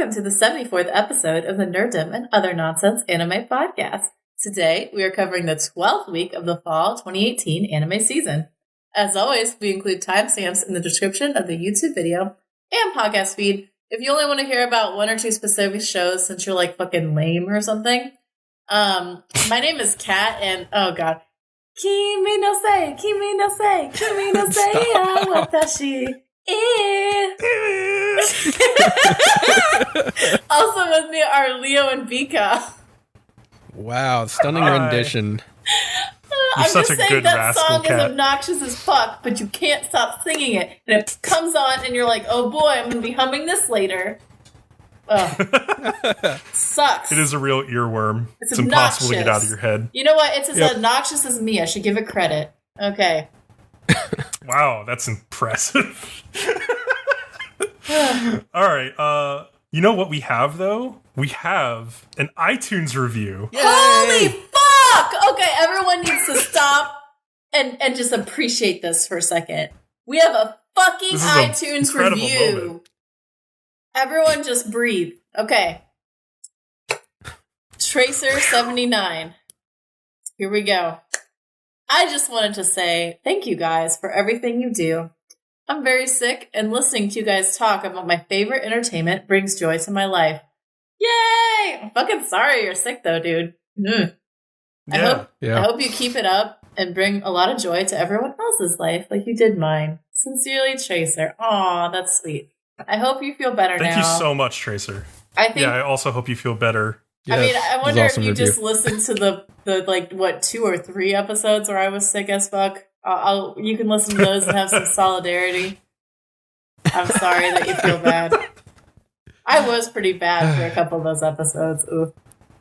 welcome to the 74th episode of the Nerdom and Other Nonsense Anime Podcast. Today, we are covering the 12th week of the fall 2018 anime season. As always, we include timestamps in the description of the YouTube video and podcast feed if you only want to hear about one or two specific shows since you're like fucking lame or something. My name is Kat, and oh god. Kimi no sei, kimi no sei, kimi no sei, watashi. Also with me are Leo and Bcom. Wow, stunning rendition. I'm just saying that song is obnoxious as fuck, but you can't stop singing it. And it comes on and you're like, oh boy, I'm going to be humming this later. Ugh. Sucks. It is a real earworm. It's impossible to get out of your head. You know what? It's as obnoxious as me. I should give it credit. Okay. Wow, that's impressive. All right. You know what we have, though? We have an iTunes review. Yay! Holy fuck! Okay, everyone needs to stop and just appreciate this for a second. We have a fucking iTunes review. Moment. Everyone just breathe. Okay. Tracer79. Here we go. I just wanted to say thank you guys for everything you do. I'm very sick, and listening to you guys talk about my favorite entertainment brings joy to my life. Yay! I'm fucking sorry you're sick, though, dude. I hope you keep it up and bring a lot of joy to everyone else's life like you did mine. Sincerely, Tracer. Aw, that's sweet. I hope you feel better now. Thank you so much, Tracer. I also hope you feel better. Yes, I mean, I wonder if you just listened to the like, what, 2 or 3 episodes where I was sick as fuck. You can listen to those and have some solidarity. I'm sorry that you feel bad. I was pretty bad for a couple of those episodes. Ooh.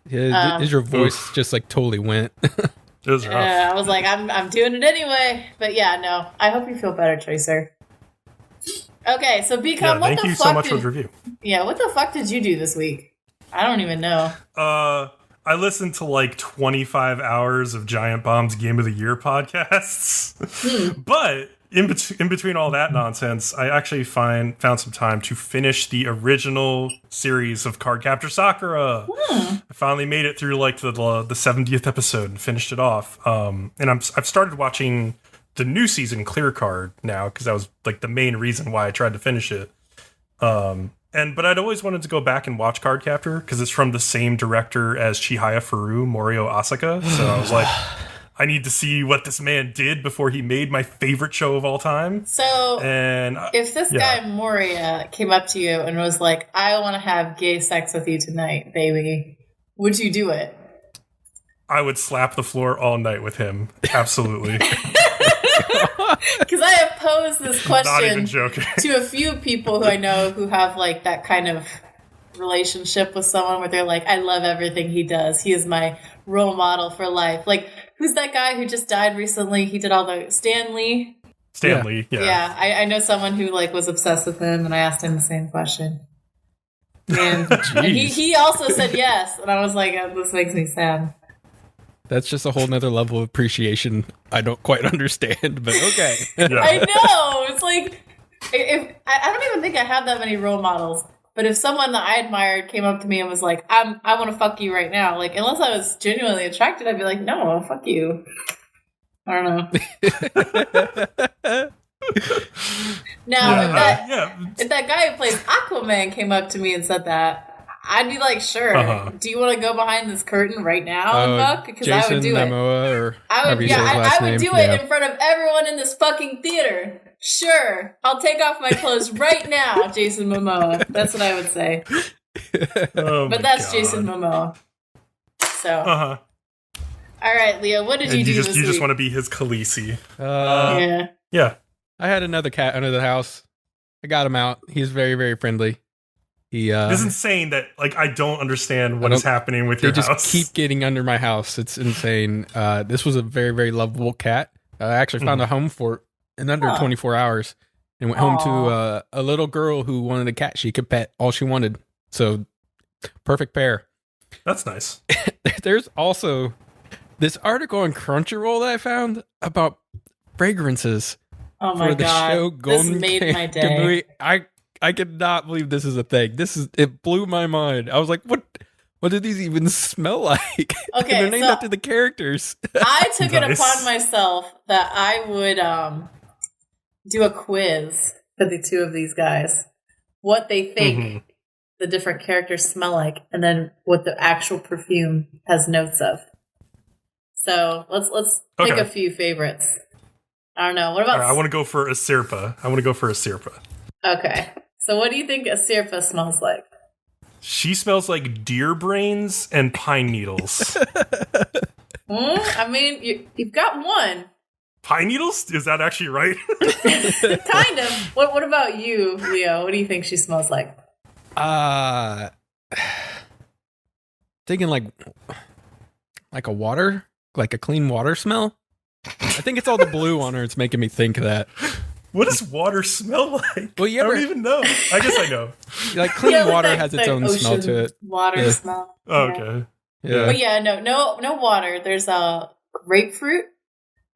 Yeah, your voice just like totally went. It was rough. I was like, I'm doing it anyway. But yeah, no. I hope you feel better, Tracer. Okay, so Bcom, what the fuck? Thank you so much for the review. Yeah, what the fuck did you do this week? I don't even know. I listened to like 25 hours of Giant Bomb's Game of the Year podcasts. But in between all that nonsense, I actually found some time to finish the original series of Cardcaptor Sakura. I finally made it through like the 70th episode and finished it off. And I've started watching the new season, Clear Card, now, because that was like the main reason why I tried to finish it. But I'd always wanted to go back and watch Cardcaptor because it's from the same director as Chihaya Furu, Morio Asaka. So I was like, I need to see what this man did before he made my favorite show of all time. So if this guy Moria came up to you and was like, I want to have gay sex with you tonight, baby, would you do it? I would slap the floor all night with him. Absolutely. Because I have posed this question to a few people who I know who have like that kind of relationship with someone where they're like, I love everything he does. He is my role model for life. Like, who's that guy who just died recently? He did all the Stan Lee. Yeah, I know someone who like was obsessed with him, and I asked him the same question. And he also said yes, and I was like, oh, this makes me sad. That's just a whole nother level of appreciation I don't quite understand, but okay. I know. It's like, I don't even think I have that many role models, but if someone that I admired came up to me and was like, I want to fuck you right now, like, unless I was genuinely attracted, I'd be like, no, fuck you. I don't know. Now, if that guy who plays Aquaman came up to me and said that, I'd be like, sure. Do you want to go behind this curtain right now and fuck? Because I would do it. I would do it in front of everyone in this fucking theater. Sure. I'll take off my clothes right now, Jason Momoa. That's what I would say. But that's God. Jason Momoa. So. All right, Leo, what did you do this week? You just want to be his Khaleesi. Yeah. I had another cat under the house. I got him out. He's very, very friendly. It's insane that like I don't understand what is happening with your house. They just keep getting under my house. It's insane. This was a very, very lovable cat. I actually found a home for it in under 24 hours and went home to a little girl who wanted a cat she could pet all she wanted. So perfect pair. That's nice. There's also this article on Crunchyroll that I found about fragrances for the show Golden Kamuy. I cannot believe this is a thing. It blew my mind. I was like, what do these even smell like? Okay, they're named after the characters. I took it Nice. upon myself that I would do a quiz for the two of these guys, what they think the different characters smell like, and then what the actual perfume has notes of. So let's pick a few favorites. I don't know. What about? I want to go for a Sirpa. Okay. So what do you think a Sirpa smells like? She smells like deer brains and pine needles. I mean, you've got one. Pine needles? Is that actually right? Kind of. What about you, Leo? What do you think she smells like? Thinking like a water, like a clean water smell. I think it's all the blue on her. It's making me think of that. What does water smell like? Well, I don't even know. I guess I know. Like clean water has its own smell to it. Water smell. Oh, okay. Yeah. But yeah, no water. There's a grapefruit,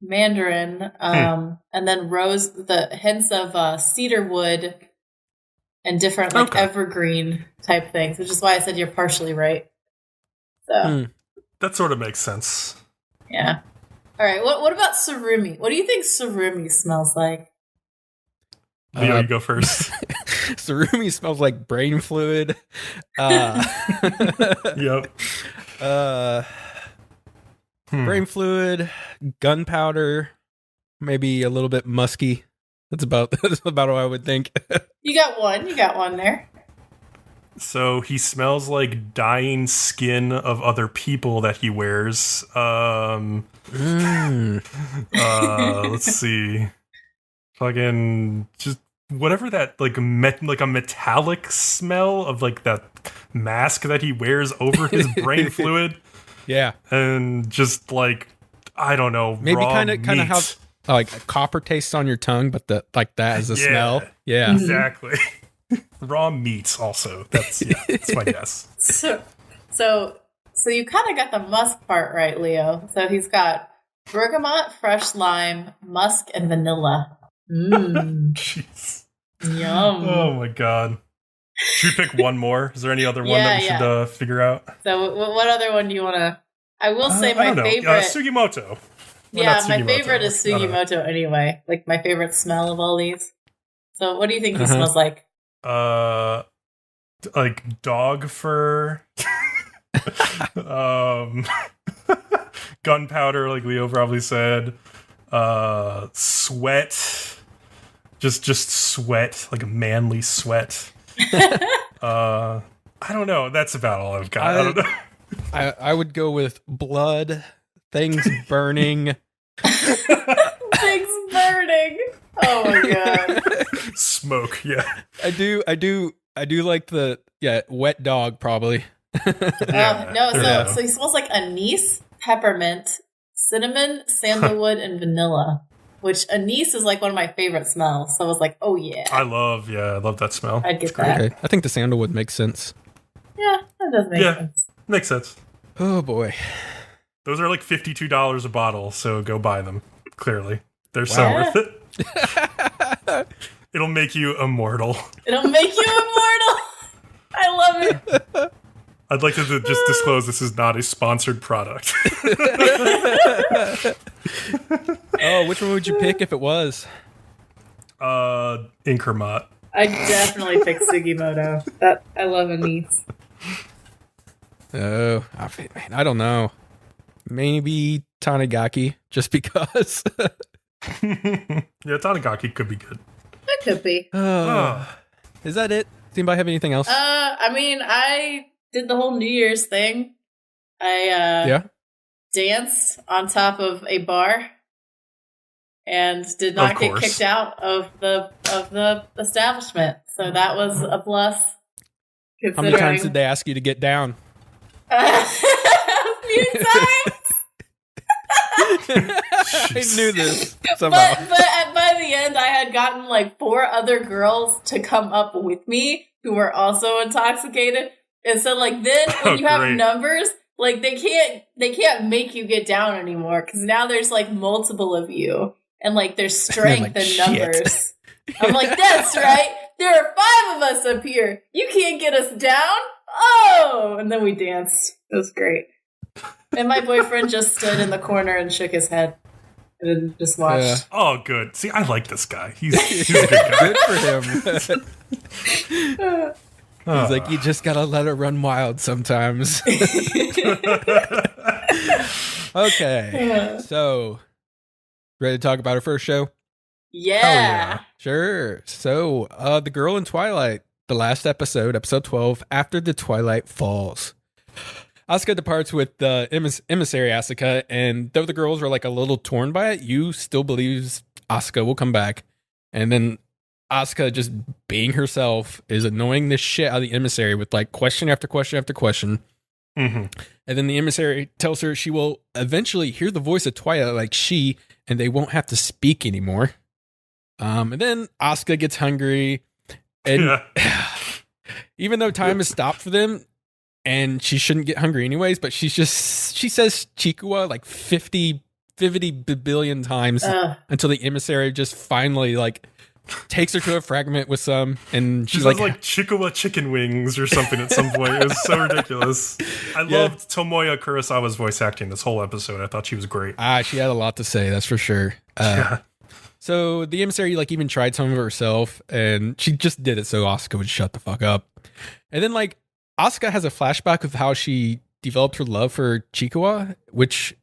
mandarin, and then rose. The hints of cedar wood and different evergreen type things, which is why I said you're partially right. So that sort of makes sense. Yeah. All right. What about surumi? What do you think surumi smells like? Leo, you go first. Surumi smells like brain fluid. Yep. Brain fluid, gunpowder, maybe a little bit musky. That's about what I would think. You got one there. So he smells like dying skin of other people that he wears. Let's see. Fucking just whatever that like a metallic smell of like that mask that he wears over his brain fluid. Yeah, and just like I don't know, maybe kind of how like copper tastes on your tongue, but that as a smell. Yeah, exactly. Raw meats also. That's my guess. So you kind of got the musk part right, Leo. So he's got bergamot, fresh lime, musk, and vanilla. Jeez. Yum. Oh my god. Should we pick one more? Is there any other one that we should figure out? So what other one do you want to... I will say my favorite... Sugimoto. Yeah, my favorite is Sugimoto anyway. Like my favorite smell of all these. So what do you think he smells like? Like dog fur. Gunpowder, like Leo probably said. Sweat. Just sweat, like a manly sweat. I don't know. That's about all I've got. I don't know. I would go with blood, things burning. Things burning. Oh my god. Smoke, yeah. I do like the wet dog probably. So he smells like anise, peppermint, cinnamon, sandalwood, and vanilla. Which anise is like one of my favorite smells. So I was like, oh yeah. I love that smell. I'd get that. Okay. I think the sandalwood makes sense. Yeah, that does make sense. Makes sense. Oh boy. Those are like $52 a bottle, so go buy them. Clearly. They're so worth it. It'll make you immortal. It'll make you immortal. I love it. I'd like to just disclose this is not a sponsored product. Oh, which one would you pick if it was? Inkermot. I definitely pick Sugimoto. I love anise. Oh, I don't know. Maybe Tanigaki, just because. Yeah, Tanigaki could be good. It could be. Is that it? Does anybody have anything else? I mean, I did the whole New Year's thing. I danced on top of a bar and did not get kicked out of the establishment. So that was a plus. How many times did they ask you to get down? A few times. I knew this somehow. But by the end, I had gotten like 4 other girls to come up with me who were also intoxicated. And so like then when you have numbers, like they can't make you get down anymore because now there's like multiple of you and like there's strength in numbers. I'm like, that's right. there are 5 of us up here. You can't get us down. Oh! And then we danced. It was great. And my boyfriend just stood in the corner and shook his head and just watched. Yeah. Oh, good. See, I like this guy. He's a good guy. Good for him. He's like, you just gotta let it run wild sometimes. Okay, so ready to talk about our first show? Yeah. Sure. So, The Girl in Twilight, the last episode, episode 12, After the Twilight Falls. Asuka departs with the emissary Asuka, and though the girls are like a little torn by it, Yu still believes Asuka will come back. And then Asuka, just being herself, is annoying the shit out of the emissary with like question after question after question. Mm-hmm. And then the emissary tells her she will eventually hear the voice of Twilight like she, and they won't have to speak anymore. And then Asuka gets hungry, and even though time has stopped for them, and she shouldn't get hungry anyways, but she says Chikua like 50 billion times until the emissary just finally like takes her to a fragment with some, and she says like Chikua chicken wings or something at some point. It was so ridiculous. I loved Tomoya Kurosawa's voice acting this whole episode. I thought she was great. She had a lot to say, that's for sure. So the emissary like even tried some of it herself, and she just did it so Asuka would shut the fuck up. And then like Asuka has a flashback of how she developed her love for Chikua, which,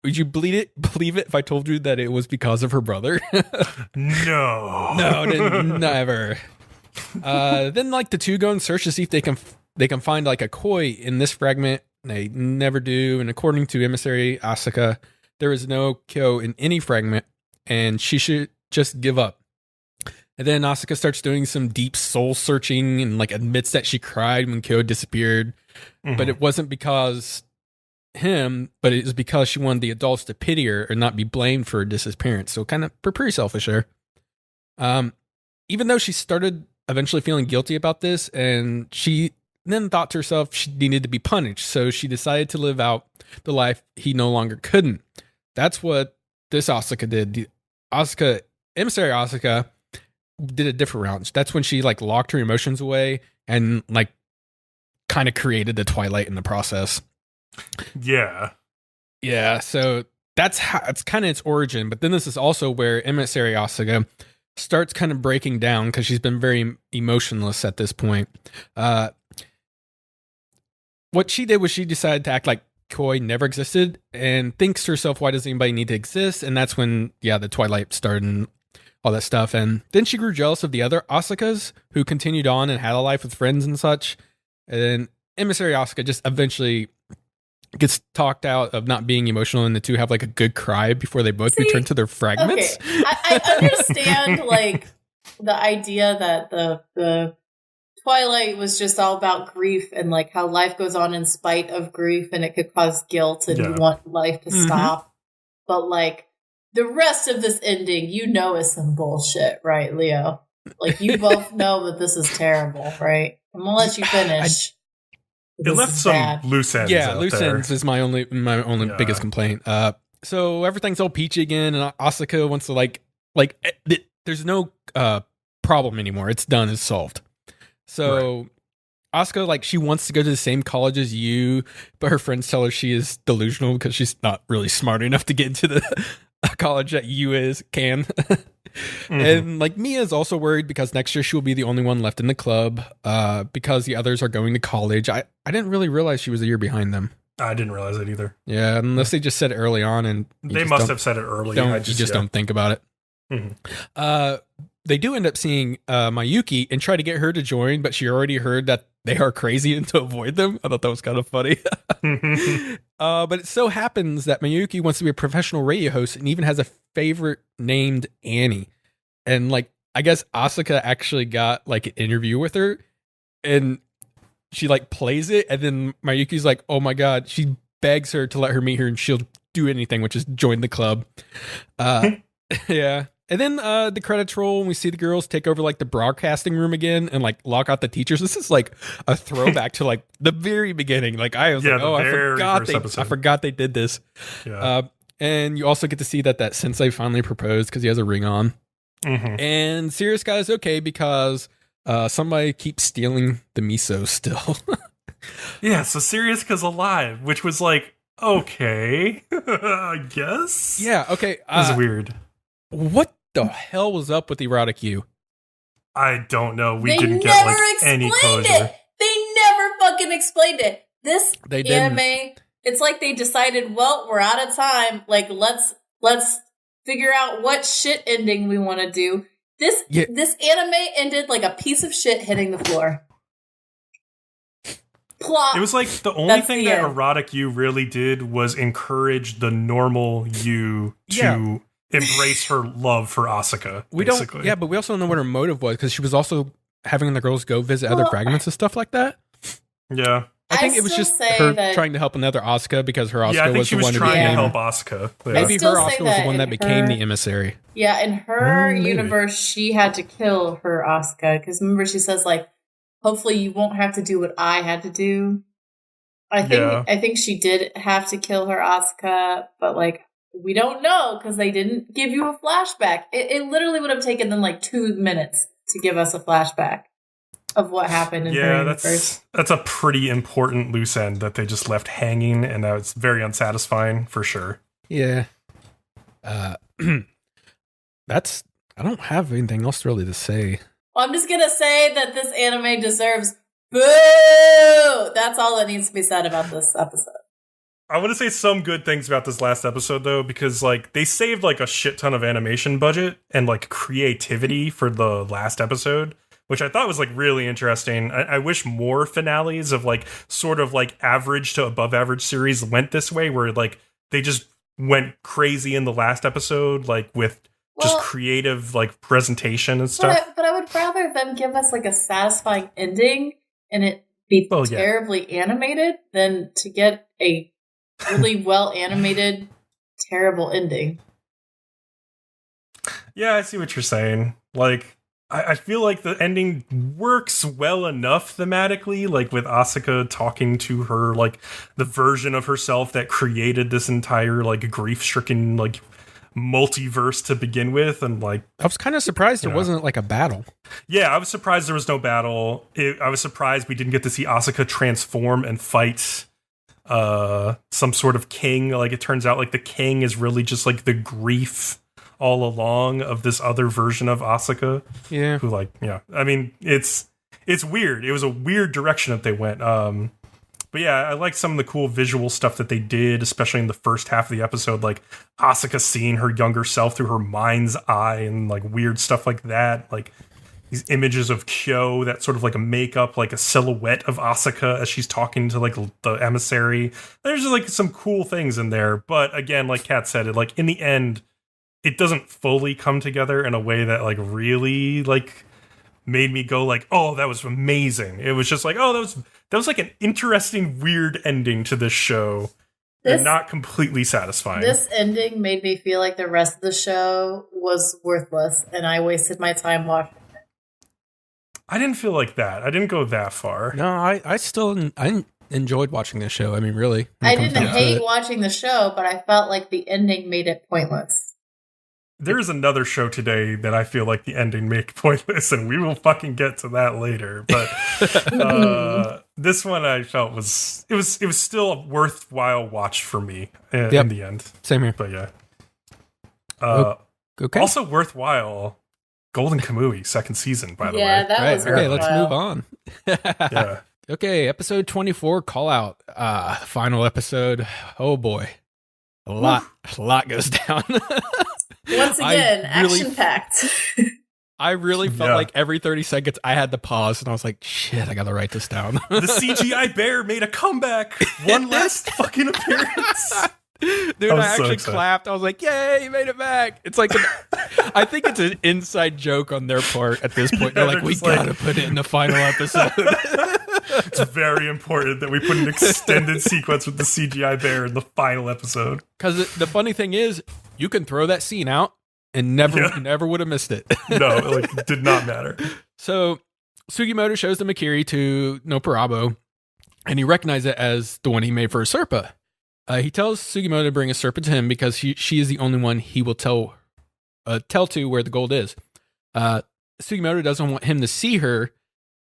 would you believe it if I told you that it was because of her brother? No, never. Then like the two go and search to see if they can find like a koi in this fragment. They never do, and according to emissary Asuka, there is no kyo in any fragment, and she should just give up. And then Asuka starts doing some deep soul searching and like admits that she cried when Kyo disappeared. Mm-hmm. But it wasn't because him, but it was because she wanted the adults to pity her and not be blamed for her disappearance. So kind of pretty selfish there. Even though she started eventually feeling guilty about this, and she then thought to herself she needed to be punished. So she decided to live out the life he no longer couldn't. That's what this Asuka did. The emissary Asuka did a different route. That's when she like locked her emotions away and like kind of created the Twilight in the process. Yeah. So that's how it's kind of its origin. But then this is also where emissary Asuka starts kind of breaking down because she's been very emotionless at this point. What she did was she decided to act like Koi never existed and thinks to herself, why does anybody need to exist? And that's when, the Twilight started and all that stuff. And then she grew jealous of the other Asukas who continued on and had a life with friends and such. And emissary Asuka just eventually gets talked out of not being emotional, and the two have like a good cry before they both return to their fragments. Okay. I understand like the idea that the Twilight was just all about grief and like how life goes on in spite of grief, and it could cause guilt and you want life to stop. But like the rest of this ending, is some bullshit, right, Leo? Like you both know that this is terrible, right? I'm gonna let you finish. It left some loose ends. Yeah, loose ends is my only biggest complaint. So everything's all peachy again, and Asuka wants to there's no problem anymore. It's done. It's solved. So Asuka, she wants to go to the same college as you, but her friends tell her she is delusional because she's not really smart enough to get into the college that you can. And Mia is also worried because next year she will be the only one left in the club because the others are going to college. I didn't really realize she was a year behind them. I didn't realize it either. Yeah, unless they just said it early on, and they must have said it early. You just don't think about it. They do end up seeing Mayuki and try to get her to join, but she already heard that they are crazy and to avoid them. I thought that was kind of funny. But it so happens that Mayuki wants to be a professional radio host and even has a favorite named Annie. And I guess Asuka actually got an interview with her, and she plays it, and then Mayuki's like, oh my God, she begs her to let her meet her and she'll do anything, which is join the club. Yeah. And then the credits roll and we see the girls take over the broadcasting room again and lock out the teachers. This is a throwback to the very beginning. I was I forgot they did this. Yeah. And you also get to see that sensei finally proposed because he has a ring on. And Sirius got his okay because Somebody keeps stealing the miso still. Yeah, so Serious alive, which was like, okay, I guess. Yeah, okay. It was weird. What the hell was up with Erotic You? I don't know. We didn't get like any closure. They never fucking explained it. This They anime, didn't. it's like they decided, well, we're out of time. Like, let's figure out what shit ending we want to do. This anime ended like a piece of shit hitting the floor. Plot. It was like the only thing that Erotic You really did was encourage the normal you to embrace her love for Asuka. But we also don't know what her motive was, because she was also having the girls go visit other fragments and stuff like that. Yeah. I think it was just her trying to help another Asuka, because her Asuka was the one who trying to help Asuka. Yeah. Maybe her Asuka was the one that became the emissary. Yeah, in her universe, she had to kill her Asuka, because remember she says like, hopefully you won't have to do what I had to do. I think she did have to kill her Asuka, but like we don't know because they didn't give you a flashback. It literally would have taken them like 2 minutes to give us a flashback of what happened in her universe. That's a pretty important loose end that they just left hanging, and now it's very unsatisfying for sure. Yeah. I don't have anything else really to say. Well, I'm just gonna say that this anime deserves boo! That's all that needs to be said about this episode. I want to say some good things about this last episode, though, because like they saved like a shit ton of animation budget and like creativity for the last episode, which I thought was like really interesting. I wish more finales of like sort of like average to above average series went this way, where like they just went crazy in the last episode, like with just creative like presentation and stuff. But I would rather them give us like a satisfying ending and it be terribly animated than to get a really well animated terrible ending. Yeah, I see what you're saying. Like, I feel like the ending works well enough thematically, like with Asuka talking to her, like the version of herself that created this entire like grief-stricken like multiverse to begin with, and like I was kind of surprised there wasn't like a battle. Yeah, I was surprised there was no battle. I was surprised we didn't get to see Asuka transform and fight some sort of king. Like it turns out like the king is really just like the grief all along of this other version of Asuka. Yeah. Who like, I mean, it's weird. It was a weird direction that they went. But yeah, I like some of the cool visual stuff that they did, especially in the first half of the episode, like Asuka seeing her younger self through her mind's eye and like weird stuff like that. Like these images of Kyo that sort of like a makeup, like a silhouette of Asuka as she's talking to like the emissary. There's just like some cool things in there. But again, like Kat said, like in the end, it doesn't fully come together in a way that like really like made me go like, oh, that was amazing. It was just like, oh, that was like an interesting, weird ending to this show. And not completely satisfying. This ending made me feel like the rest of the show was worthless and I wasted my time watching it. I didn't feel like that. I didn't go that far. No, I enjoyed watching this show. I mean, really. I didn't hate watching the show, but I felt like the ending made it pointless. There's another show today that I feel like the ending made pointless, and we will fucking get to that later. But this one I felt was still a worthwhile watch for me in the end. Same here. But yeah. Okay. Also worthwhile, Golden Kamuy second season, by the way. Yeah, that was okay. Let's move on. Yeah. Okay, episode 24, Call Out. Final episode. Oh boy, a lot goes down. Once again, action-packed. I really felt like every 30 seconds I had to pause, and I was like, shit, I gotta write this down. The CGI bear made a comeback. One last fucking appearance. Dude, I actually clapped. I was like, yay, he made it back. It's like, I think it's an inside joke on their part at this point. They're like, we gotta put it in the final episode. It's very important that we put an extended sequence with the CGI bear in the final episode. Because the funny thing is, you can throw that scene out and never would have missed it. No, it did not matter. So Sugimoto shows the Makiri to Nopperabo, and he recognizes it as the one he made for Serpa. He tells Sugimoto to bring a Serpa to him because she is the only one he will tell to where the gold is. Sugimoto doesn't want him to see her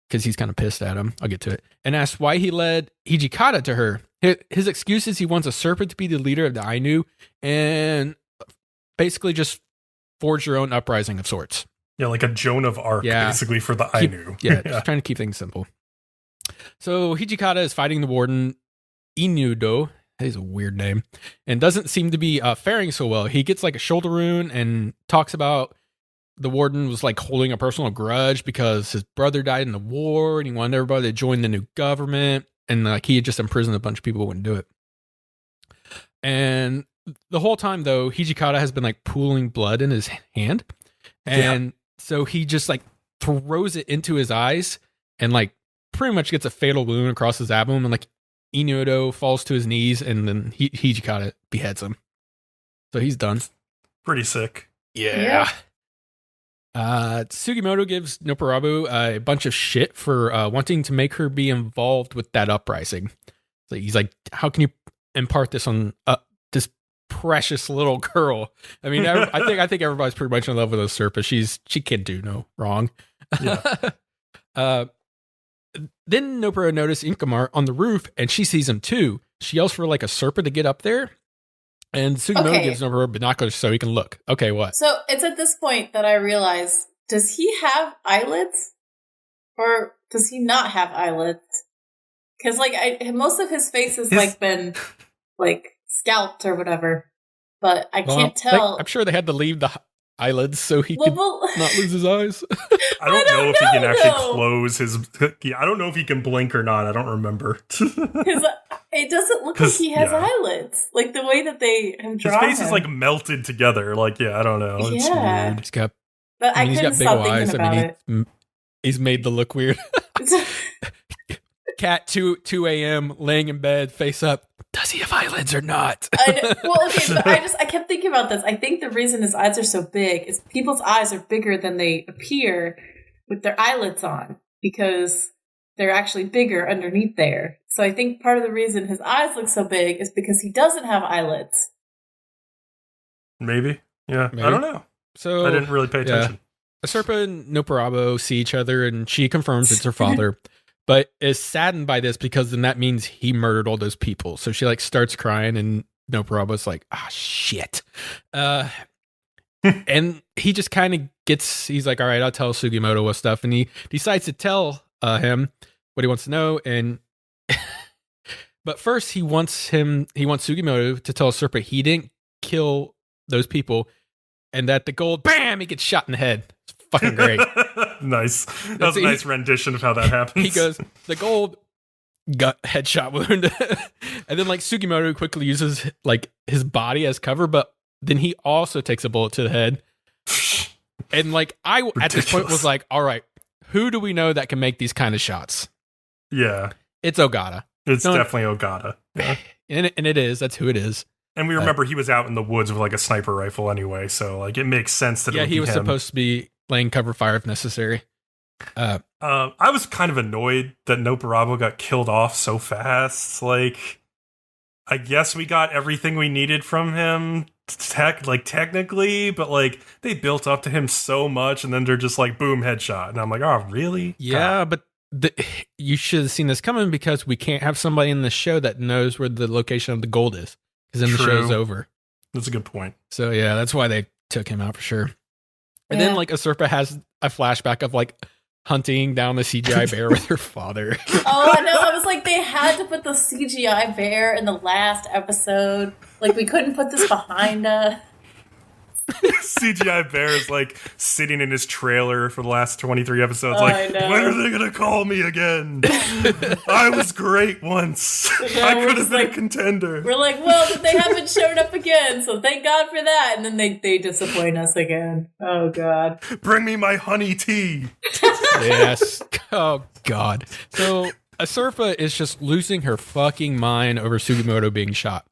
because he's kind of pissed at him. I'll get to it. And asks why he led Hijikata to her. His excuse is he wants a serpent to be the leader of the Ainu and basically just forge your own uprising of sorts. Yeah, like a Joan of Arc, basically, for the Ainu. Just trying to keep things simple. So Hijikata is fighting the warden, Inudo. That is a weird name. And doesn't seem to be faring so well. He gets like a shoulder wound and talks about the warden was like holding a personal grudge because his brother died in the war and he wanted everybody to join the new government. And like he had just imprisoned a bunch of people who wouldn't do it. And the whole time, though, Hijikata has been like pooling blood in his hand. And so he just like throws it into his eyes and like pretty much gets a fatal wound across his abdomen. And like Inudo falls to his knees and then Hijikata beheads him. So he's done. Pretty sick. Yeah. Sugimoto gives Nopperabo a bunch of shit for wanting to make her be involved with that uprising. So he's like, how can you impart this on this precious little girl? I mean, I think everybody's pretty much in love with Usurpa. She can't do no wrong. Yeah. Then Nopperabo notices Inkamar on the roof, and she sees him too. She yells for like a Serpa to get up there, and Sugimoto gives Nopperabo binoculars so he can look. Okay, what? So it's at this point that I realize, does he have eyelids? Or does he not have eyelids? Because like most of his face has like been like scalped or whatever, but I can't tell. I'm sure they had to leave the eyelids so he could not lose his eyes. I don't know if he can actually close his. I don't know if he can blink or not. I don't remember. Because it doesn't look like he has eyelids, like the way that they have drawn him. His face is like melted together. Like I don't know. It's weird. He's got. But I couldn't stop thinking about it. He's made to look weird. Cat 2 a.m. laying in bed, face up. Does he have eyelids or not? Well, okay, but I kept thinking about this. I think the reason his eyes are so big is people's eyes are bigger than they appear with their eyelids on because they're actually bigger underneath there. So I think part of the reason his eyes look so big is because he doesn't have eyelids. Maybe. Yeah. Maybe. I don't know. So I didn't really pay attention. Usurpa and Nopperabo see each other and she confirms it's her father. But is saddened by this because then that means he murdered all those people. So she like starts crying and Nopperabo's like, shit. And he just kind of he's like, all right, I'll tell Sugimoto what stuff. And he decides to tell him what he wants to know. And but first he wants Sugimoto to tell Usurpa he didn't kill those people and that the gold, bam, he gets shot in the head. It's fucking great. Nice. That was a nice rendition of how that happens. He goes, the gold gut headshot wound. And then like Sugimoto quickly uses like his body as cover, but then he also takes a bullet to the head. And like at this point was like, all right, who do we know that can make these kind of shots? Yeah. It's Ogata. It's definitely Ogata. Yeah. And it is. That's who it is. And we remember he was out in the woods with like a sniper rifle anyway, so like it makes sense that he was supposed to be laying cover fire if necessary. I was kind of annoyed that Nopperabo got killed off so fast. Like, I guess we got everything we needed from him, technically, but like they built up to him so much, and then they're just like, boom, headshot, and I'm like, oh, really? Yeah, God. But you should have seen this coming because we can't have somebody in the show that knows where the location of the gold is. Because then the show's over. That's a good point. So yeah, that's why they took him out for sure. And then like Usurpa has a flashback of like hunting down the CGI bear with her father. Oh, I know. I was like, they had to put the CGI bear in the last episode. Like, we couldn't put this behind us. CGI bear is like sitting in his trailer for the last 23 episodes. Like, when are they gonna call me again? I was great once. I could have been a contender. We're like, well, but they haven't showed up again, so thank God for that. And then they disappoint us again. Oh God. Bring me my honey tea. Yes. Oh God. So Usurpa is just losing her fucking mind over Sugimoto being shot.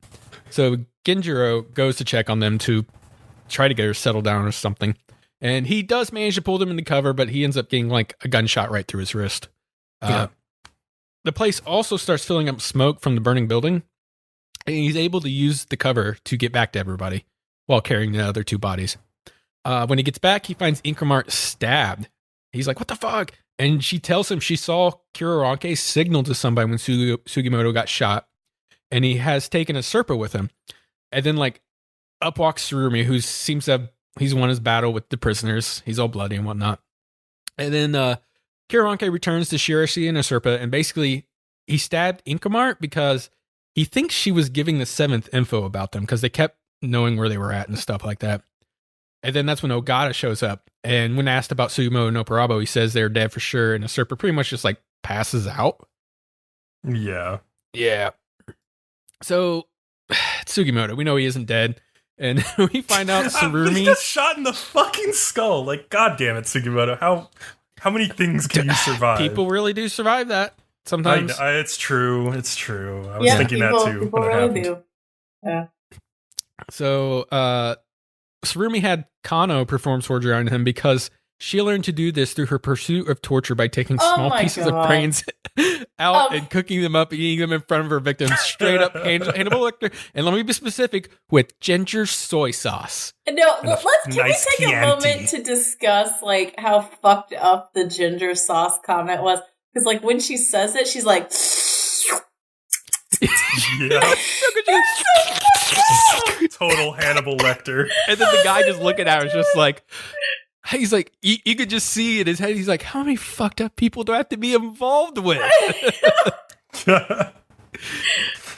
So Genjiro goes to check on them to try to get her settled down or something. And he does manage to pull them in the cover, but he ends up getting like a gunshot right through his wrist. The place also starts filling up smoke from the burning building. And he's able to use the cover to get back to everybody while carrying the other two bodies. When he gets back, he finds Inkamar stabbed. He's like, what the fuck? And she tells him she saw Kuraranke signal to somebody when Sugimoto got shot, and he has taken a Serpa with him. And then, like, up walks Tsurumi, who seems to have, he's won his battle with the prisoners. He's all bloody and whatnot. And then Kuraranke returns to Shirashi and a Serpa, and basically he stabbed Inkamart because he thinks she was giving the 7th info about them because they kept knowing where they were at and stuff like that. And then that's when Ogata shows up. And when asked about Sugimoto and Nopperabo, he says they're dead for sure. And the Serpa pretty much just like passes out. Yeah. Yeah. So Sugimoto, we know he isn't dead. And we find out Tsurumi. He got shot in the fucking skull. Like, God damn it, Sugimoto. How many things can you survive? People really do survive that sometimes. It's true. It's true. I was thinking that too. People when it really happened. do. Yeah. So Tsurumi had Kano perform surgery on him because she learned to do this through her pursuit of torture by taking small pieces of brains out and cooking them up, eating them in front of her victims, straight up Hannibal Lecter. And let me be specific, with ginger soy sauce. No, can we take a moment to discuss like how fucked up the ginger sauce comment was? Because like when she says it, she's like, yeah. Total Hannibal Lecter. And then the guy just looking at her is just like, he's like, you could just see in his head, he's like, how many fucked up people do I have to be involved with?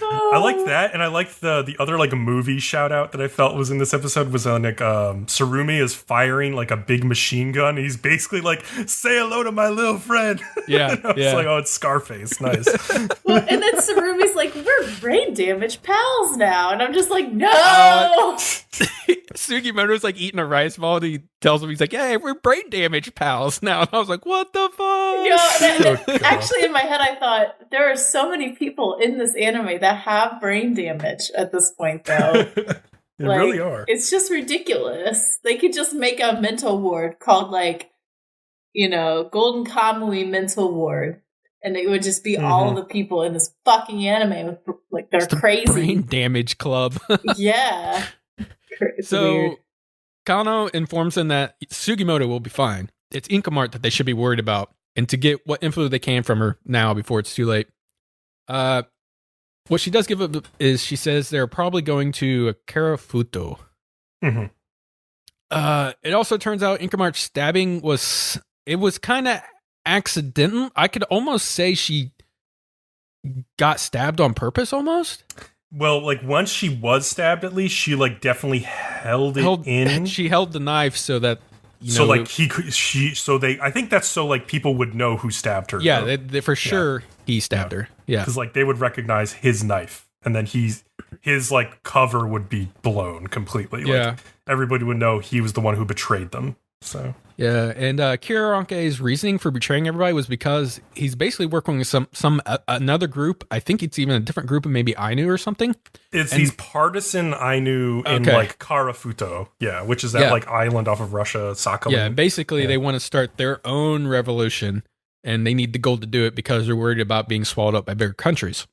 I like that, and I like the other like movie shout out that I felt was in this episode was on like Tsurumi is firing like a big machine gun. And he's basically like, say hello to my little friend. Yeah, and I was like, oh, it's Scarface, nice. well, and then Tsurumi's like, we're brain damaged pals now, and I'm just like, no. Sugimoto's like eating a rice ball, and he tells him, he's like, hey, we're brain damaged pals now. And I was like, what the fuck? Actually, in my head, I thought there are so many people in this anime that have brain damage at this point, though. They really are. It's just ridiculous. They could just make a mental ward called, like, Golden Kamuy mental ward. And it would just be all the people in this fucking anime with, like, they're crazy. Brain damage club. Yeah. It's so, weird. Kano informs them that Sugimoto will be fine. It's Inkamart that they should be worried about, and to get what info they can from her now before it's too late. What she does give up is she says they're probably going to Karafuto. Mm-hmm. It also turns out Inkamart's stabbing was kind of accidental. I could almost say she got stabbed on purpose almost. Well, like once she was stabbed, at least she like definitely held it in. She held the knife so that I think that's so like people would know who stabbed her. Yeah, they for sure he stabbed her. Yeah, because like they would recognize his knife, and then his like cover would be blown completely. Yeah, like, everybody would know he was the one who betrayed them. So yeah, and Kuraranke's reasoning for betraying everybody was because he's basically working with another group. I think it's even a different group of maybe Ainu or something. It's these partisan Ainu in like Karafuto, which is that like island off of Russia, Sakhalin. Yeah, and basically they want to start their own revolution, and they need the gold to do it because they're worried about being swallowed up by bigger countries.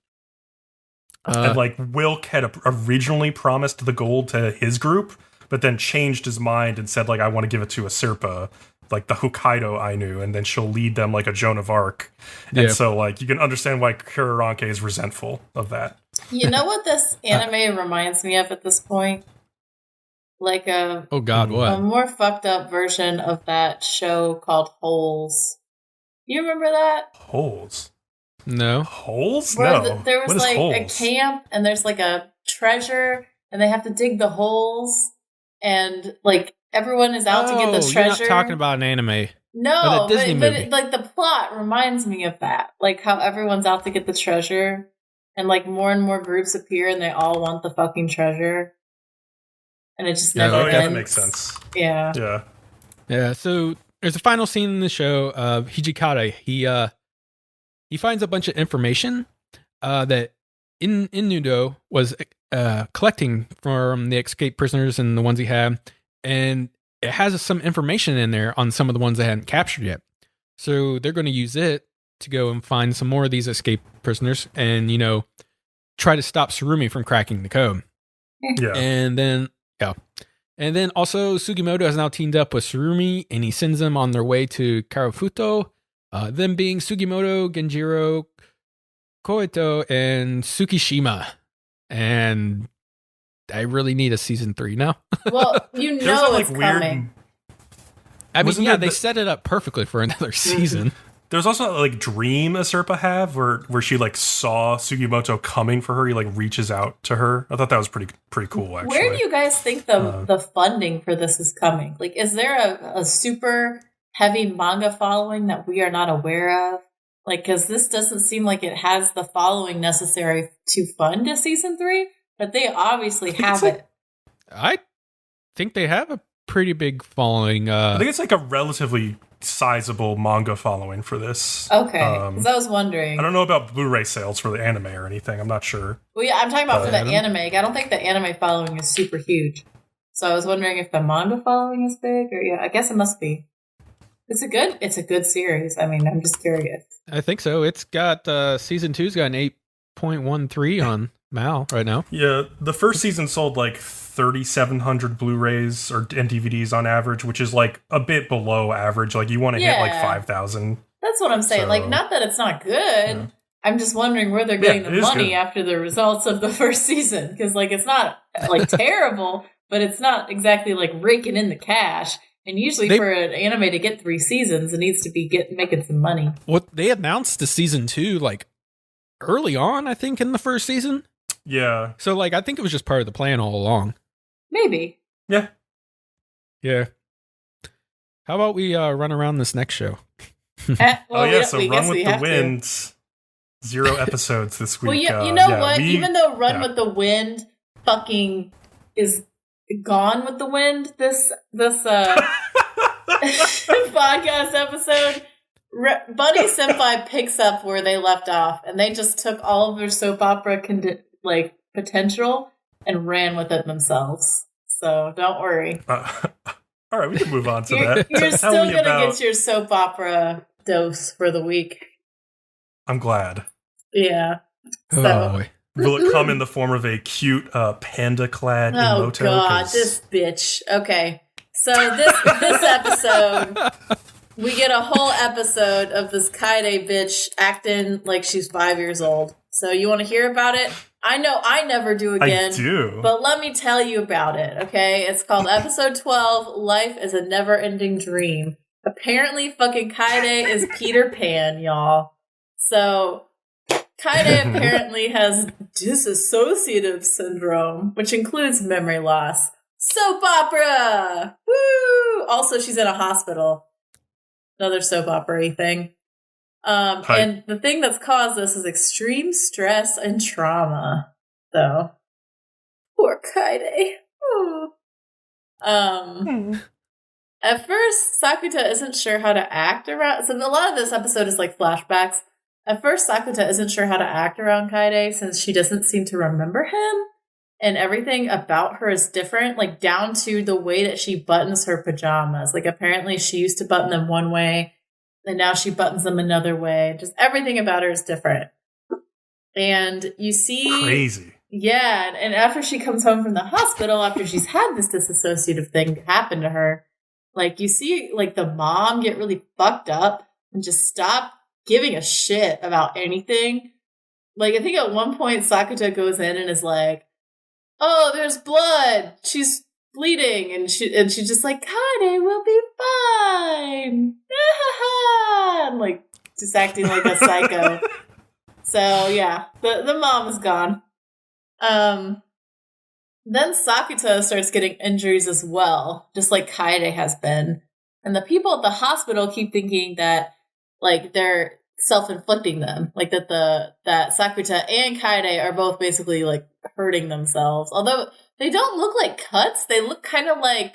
And like Wilk had originally promised the gold to his group, but then changed his mind and said, like, I want to give it to a Serpa, like the Hokkaido Ainu, and then she'll lead them like a Joan of Arc. And so, like, you can understand why Kuraranke is resentful of that. You know what this anime reminds me of at this point? Like a a more fucked up version of that show called Holes. You remember that? Holes? No. Holes? Where no. There was what like Holes? a camp, and there's like a treasure, and they have to dig the holes. And like everyone is out to get the treasure. You're not talking about an anime. No, Disney but movie. like the plot reminds me of that. Like how everyone's out to get the treasure, and like more and more groups appear, and they all want the fucking treasure, and it just never ends. That makes sense. Yeah. So there's a final scene in the show of Hijikata. He finds a bunch of information that Nudo was collecting from the escaped prisoners and the ones he had, and it has some information in there on some of the ones they hadn't captured yet. So they're going to use it to go and find some more of these escaped prisoners and, try to stop Tsurumi from cracking the code. Yeah. And then also Sugimoto has now teamed up with Tsurumi, and he sends them on their way to Karafuto Them being Sugimoto, Genjiro, Koito, and Tsukishima. And I really need a season 3 now. Well, you know it's coming. I mean, yeah, they set it up perfectly for another season. There's also like dream a Serpa have where she like saw Sugimoto coming for her. He like reaches out to her. I thought that was pretty cool. Actually, where do you guys think the funding for this is coming? Like, is there a super heavy manga following that we are not aware of? Like, because this doesn't seem like it has the following necessary to fund a season 3, but they obviously have it. I think they have a pretty big following. I think it's like a relatively sizable manga following for this. Okay, because I was wondering. I don't know about Blu-ray sales for the anime or anything. I'm not sure. Well, yeah, I'm talking about for the anime. I don't think the anime following is super huge. So I was wondering if the manga following is big, or yeah, I guess it must be. It's a good series. I mean, I'm just curious. I think so. It's got season 2's got an 8.13 on Mal right now. Yeah, the first season sold like 3,700 Blu-rays and DVDs on average, which is like a bit below average. Like you want to hit like 5,000. That's what I'm saying. So, like, not that it's not good. Yeah. I'm just wondering where they're getting the money after the results of the first season, because like it's not like terrible, but it's not exactly like raking in the cash. And usually for an anime to get 3 seasons, it needs to be making some money. What they announced the season 2 like early on, I think, in the first season. Yeah. So like I think it was just part of the plan all along. Maybe. Yeah. Yeah. How about we run around this next show? So Run with the Wind. 0 episodes this week. Well, you know what? Even though Run with the Wind fucking is gone with the wind, this podcast episode, Bunny Senpai picks up where they left off, and they just took all of their soap opera potential and ran with it themselves. So don't worry. All right, we can move on to that. You're still going to get your soap opera dose for the week. I'm glad. Yeah. Boy. Will it come in the form of a cute panda-clad emoto? Oh, God, this bitch. Okay. So this episode, we get a whole episode of this Kaede bitch acting like she's 5 years old. So you want to hear about it? I know I never do again. I do. But let me tell you about it, okay? It's called episode 12, Life is a Never-Ending Dream. Apparently fucking Kaede is Peter Pan, y'all. So Kaede apparently has dissociative syndrome, which includes memory loss. Soap opera! Woo! Also, she's in a hospital. Another soap opera-y thing. And the thing that's caused this is extreme stress and trauma. So, poor Kaede. At first, Sakuta isn't sure how to act around. So a lot of this episode is like flashbacks. At first, Sakuta isn't sure how to act around Kaede since she doesn't seem to remember him. And everything about her is different, like down to the way that she buttons her pajamas. Like apparently she used to button them one way, and now she buttons them another way. Just everything about her is different. And you see... Crazy. Yeah, and after she comes home from the hospital, after she's had this dissociative thing happen to her, like you see like the mom get really fucked up and just stop giving a shit about anything. Like I think at one point Sakuta goes in and is like, oh, there's blood. She's bleeding. And she's just like, Kaede will be fine. And like, just acting like a psycho. So, yeah, the mom is gone. Then Sakuta starts getting injuries as well, just like Kaede has been. And the people at the hospital keep thinking that, like, they're self-inflicting them. Like, that Sakuta and Kaede are both basically, like, hurting themselves. Although they don't look like cuts. They look kind of like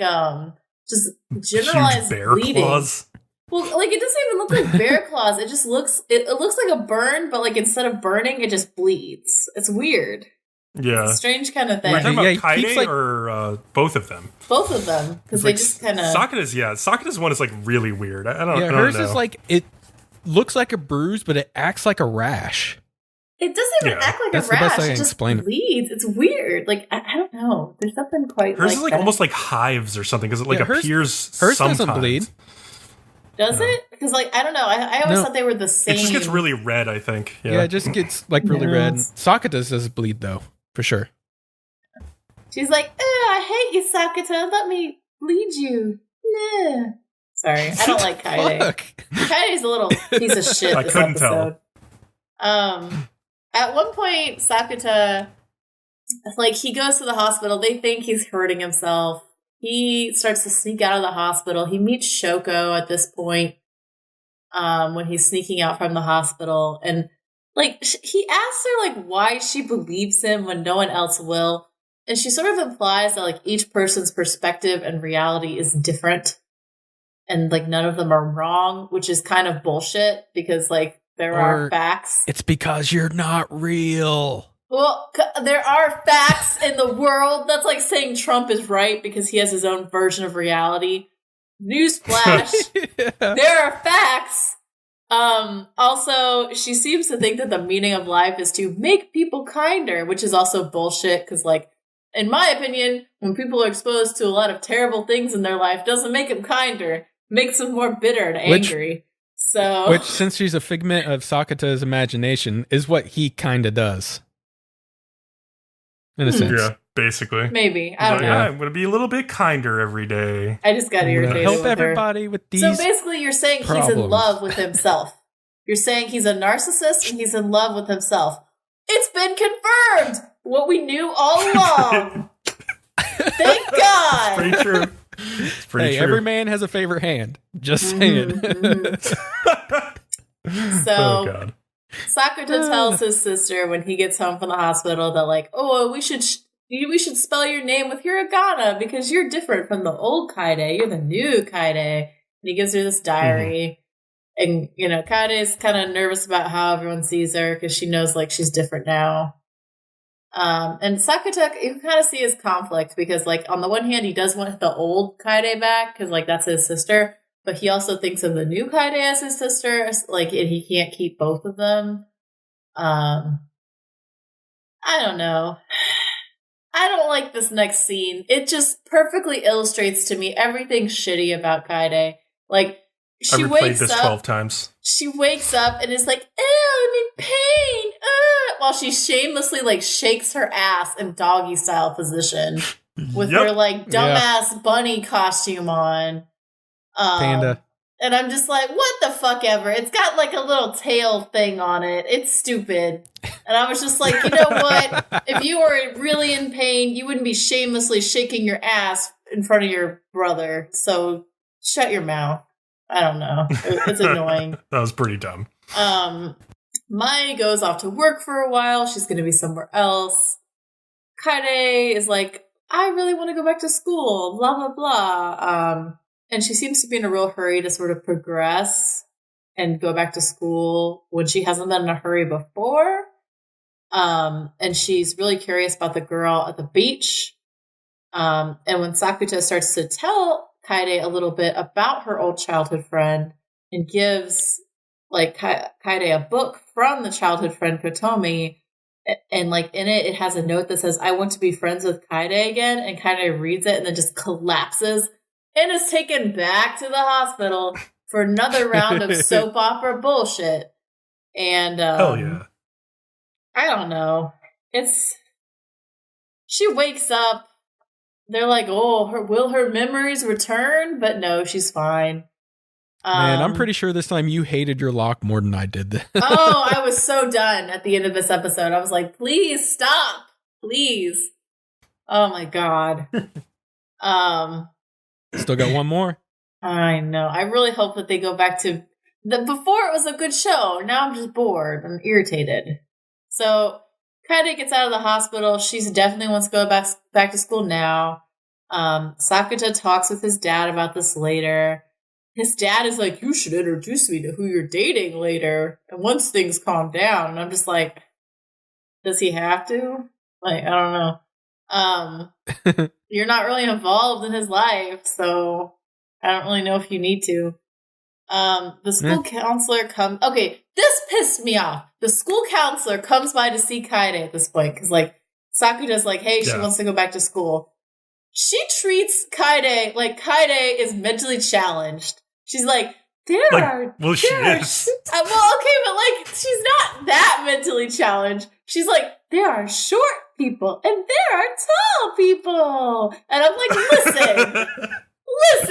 just generalized bear bleeding. Claws. Well, like it doesn't even look like bear claws. It just looks it looks like a burn, but like instead of burning, it just bleeds. It's weird. Yeah, it's a strange kind of thing. Are you talking about Kaede or both of them? Both of them, because they just kind of Sakuta's one is like really weird. I don't know. Hers is like it looks like a bruise, but it acts like a rash. It doesn't even act like a rash. It just bleeds. It's weird. Like, I don't know. There's nothing quite hers like is like that. Almost like hives or something because it like appears hers sometimes. doesn't bleed. Does it? Because, like, I don't know. I always thought they were the same. It just gets really red, I think. Yeah, it just gets, like, really red. Sakata does bleed, though, for sure. She's like, I hate you, Sakata. Let me bleed you. Nah. Sorry, I don't like Kaede. Kaide's a little piece of shit this episode. At one point, Sakata, like, he goes to the hospital. They think he's hurting himself. He starts to sneak out of the hospital. He meets Shoko at this point when he's sneaking out from the hospital. And, like, he asks her, like, why she believes him when no one else will. And she sort of implies that, like, each person's perspective and reality is different. And, like, none of them are wrong, which is kind of bullshit because, like, there are facts. It's because you're not real. Well, there are facts in the world. That's like saying Trump is right because he has his own version of reality. Newsflash. There are facts. Also, she seems to think that the meaning of life is to make people kinder, which is also bullshit because, like, in my opinion, when people are exposed to a lot of terrible things in their life, doesn't make them kinder. Makes them more bitter and angry. Which, since she's a figment of Sakata's imagination, is what he kind of does. In a sense. Yeah, basically. Maybe. I don't know. I'm going to be a little bit kinder every day. I just got irritated help with everybody her. with these So basically you're saying problems. He's in love with himself. You're saying he's a narcissist and he's in love with himself. It's been confirmed! What we knew all along! Thank God! It's pretty true. It's pretty true. Every man has a favorite hand. Just saying. So, oh, God. Sakata tells his sister when he gets home from the hospital that, like, oh, we should spell your name with hiragana because you're different from the old Kaede. You're the new Kaede. And he gives her this diary. And, you know, Kaede is kind of nervous about how everyone sees her because she knows, like, she's different now. And Sakata, you can kind of see his conflict because, like, on the one hand, he does want the old Kaede back because, like, that's his sister. But he also thinks of the new Kaede as his sister, like, and he can't keep both of them. I don't know. I don't like this next scene. It just perfectly illustrates to me everything shitty about Kaede. Like, she wakes this up 12 times. She wakes up and is like, "Oh, I'm in pain," while she shamelessly, like, shakes her ass in doggy style position with her, like, dumbass bunny costume on. Panda. And I'm just like, what the fuck ever? It's got, like, a little tail thing on it. It's stupid. And I was just like, you know what? If you were really in pain, you wouldn't be shamelessly shaking your ass in front of your brother. So shut your mouth. I don't know. It's annoying. That was pretty dumb. Mai goes off to work for a while. She's going to be somewhere else. Kaede is like, I really want to go back to school, blah, blah, blah. And she seems to be in a real hurry to sort of progress and go back to school when she hasn't been in a hurry before. And she's really curious about the girl at the beach. And when Sakata starts to tell Kaede a little bit about her old childhood friend and gives, like, Kaede a book from the childhood friend Kotomi, and, like, in it has a note that says, I want to be friends with Kaede again, and Kaede reads it and then just collapses and is taken back to the hospital for another round of soap opera bullshit. And hell yeah. I don't know. She wakes up. They're like, oh, will her memories return? But no, she's fine. Man, I'm pretty sure this time you hated your lock more than I did. Oh, I was so done at the end of this episode. I was like, please stop. Please. Oh my God. Still got one more. I know. I really hope that they go back to before it was a good show. Now I'm just bored. I'm irritated. So Kaede gets out of the hospital. She definitely wants to go back to school now. Sakata talks with his dad about this later. His dad is like, you should introduce me to who you're dating later. And once things calm down. And I'm just like, does he have to? Like, I don't know. You're not really involved in his life, so I don't really know if you need to. The school counselor okay, this pissed me off. The school counselor comes by to see Kaede at this point, because, like, Sakuta's like, hey, she wants to go back to school. She treats Kaede like Kaede is mentally challenged. She's like, She is. Well, okay, but like, she's not that mentally challenged. She's like, there are short people and there are tall people. And I'm like, listen,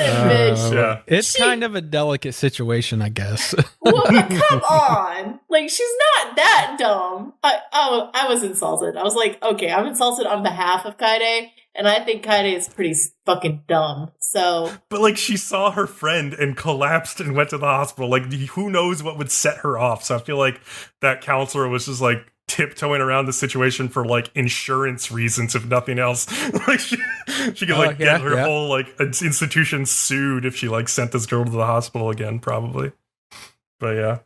bitch. Yeah. It's kind of a delicate situation, I guess. Well, but come on. Like, she's not that dumb. I was insulted. I was like, okay, I'm insulted on behalf of Kaede, and I think Kaede is pretty fucking dumb. So, but like, she saw her friend and collapsed and went to the hospital. Like, who knows what would set her off? So I feel like that counselor was just like tiptoeing around the situation for like insurance reasons, if nothing else. Like, she could like get her whole like institution sued if she like sent this girl to the hospital again, probably. But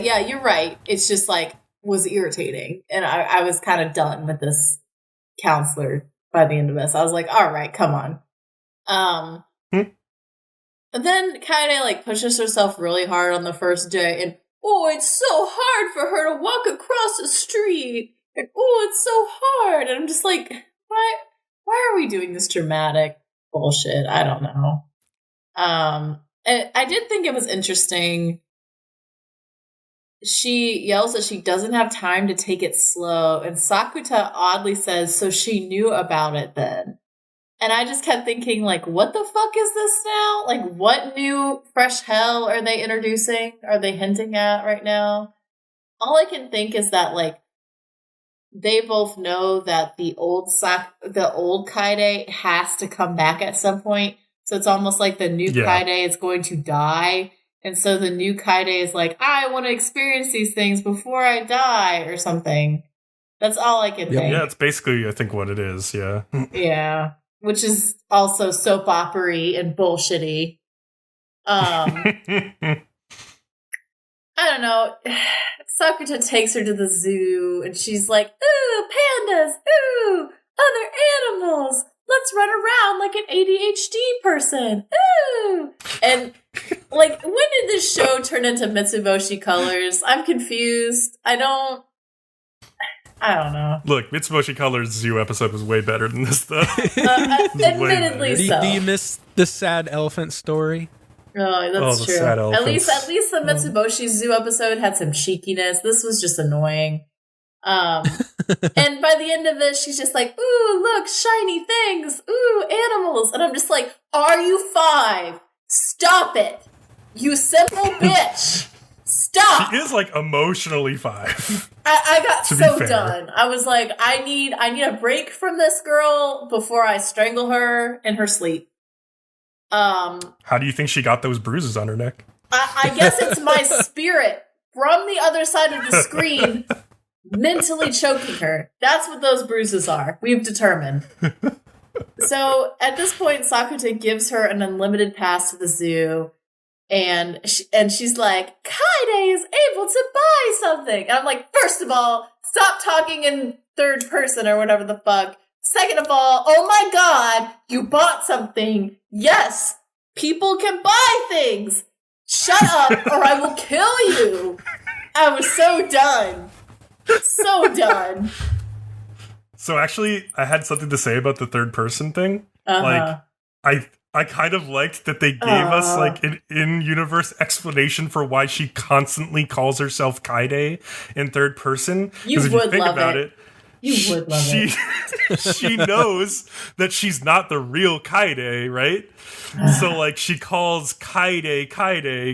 yeah, you're right. It's just like was irritating, and I was kind of done with this counselor by the end of this. I was like, all right, come on. And then Kaede like pushes herself really hard on the first day, and it's so hard for her to walk across the street, and it's so hard, and I'm just like, why are we doing this dramatic bullshit? I don't know. And I did think it was interesting. She yells that she doesn't have time to take it slow, and Sakuta oddly says, so she knew about it then. And I just kept thinking, like, what the fuck is this now? Like, what new fresh hell are they introducing? Are they hinting at right now? All I can think is that, like, they both know that the old Kaede has to come back at some point. So it's almost like the new Kaede is going to die. And so the new Kaede is like, I want to experience these things before I die or something. That's all I can think. Yeah, it's basically, I think, what it is, yeah. Yeah. Which is also soap opera-y and bullshitty. I don't know. Sakuta takes her to the zoo, and she's like, ooh, pandas, ooh, other animals. Let's run around like an ADHD person. Ooh. And, like, when did this show turn into Mitsubishi Colors? I'm confused. I don't know. Look, Mitsubishi Colors Zoo episode was way better than this, though. Admittedly so. Do you miss the sad elephant story? Oh, that's true. Sad At least the Mitsubishi Zoo episode had some cheekiness. This was just annoying. And by the end of this, she's just like, ooh, look, shiny things. Ooh, animals. And I'm just like, are you 5? Stop it. You simple bitch. Stop. She is like emotionally 5. I got so done. I was like, I need a break from this girl before I strangle her in her sleep. How do you think she got those bruises on her neck? I guess it's my spirit from the other side of the screen mentally choking her. That's what those bruises are. We've determined. So at this point, Sakuta gives her an unlimited pass to the zoo. And she's like, Kaede is able to buy something. And I'm like, first of all, stop talking in third person or whatever the fuck. Second of all, oh my god, you bought something. Yes, people can buy things. Shut up or I will kill you. I was so done. So done. So actually, I had something to say about the third person thing. Like, I kind of liked that they gave us like an in-universe explanation for why she constantly calls herself Kaede in third person. Because if you think about it, you would love it. She knows that she's not the real Kaede, right? So like she calls Kaede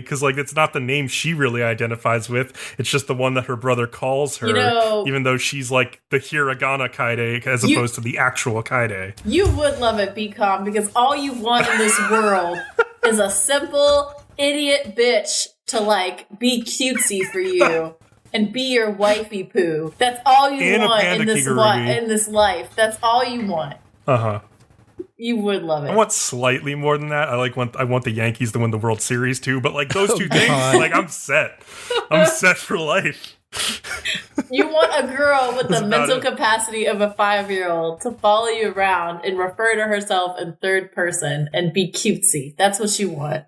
because like it's not the name she really identifies with. It's just the one that her brother calls her, even though she's like the hiragana Kaede as opposed to the actual Kaede. You would love it, Bcom, because all you want in this world is a simple idiot bitch to like be cutesy for you. And be your wifey poo. That's all you want in this life. That's all you want. You would love it. I want slightly more than that. I want the Yankees to win the World Series too. But like those two things, like I'm set. I'm set for life. You want a girl with the mental capacity of a 5-year-old to follow you around and refer to herself in third person and be cutesy. That's what you want.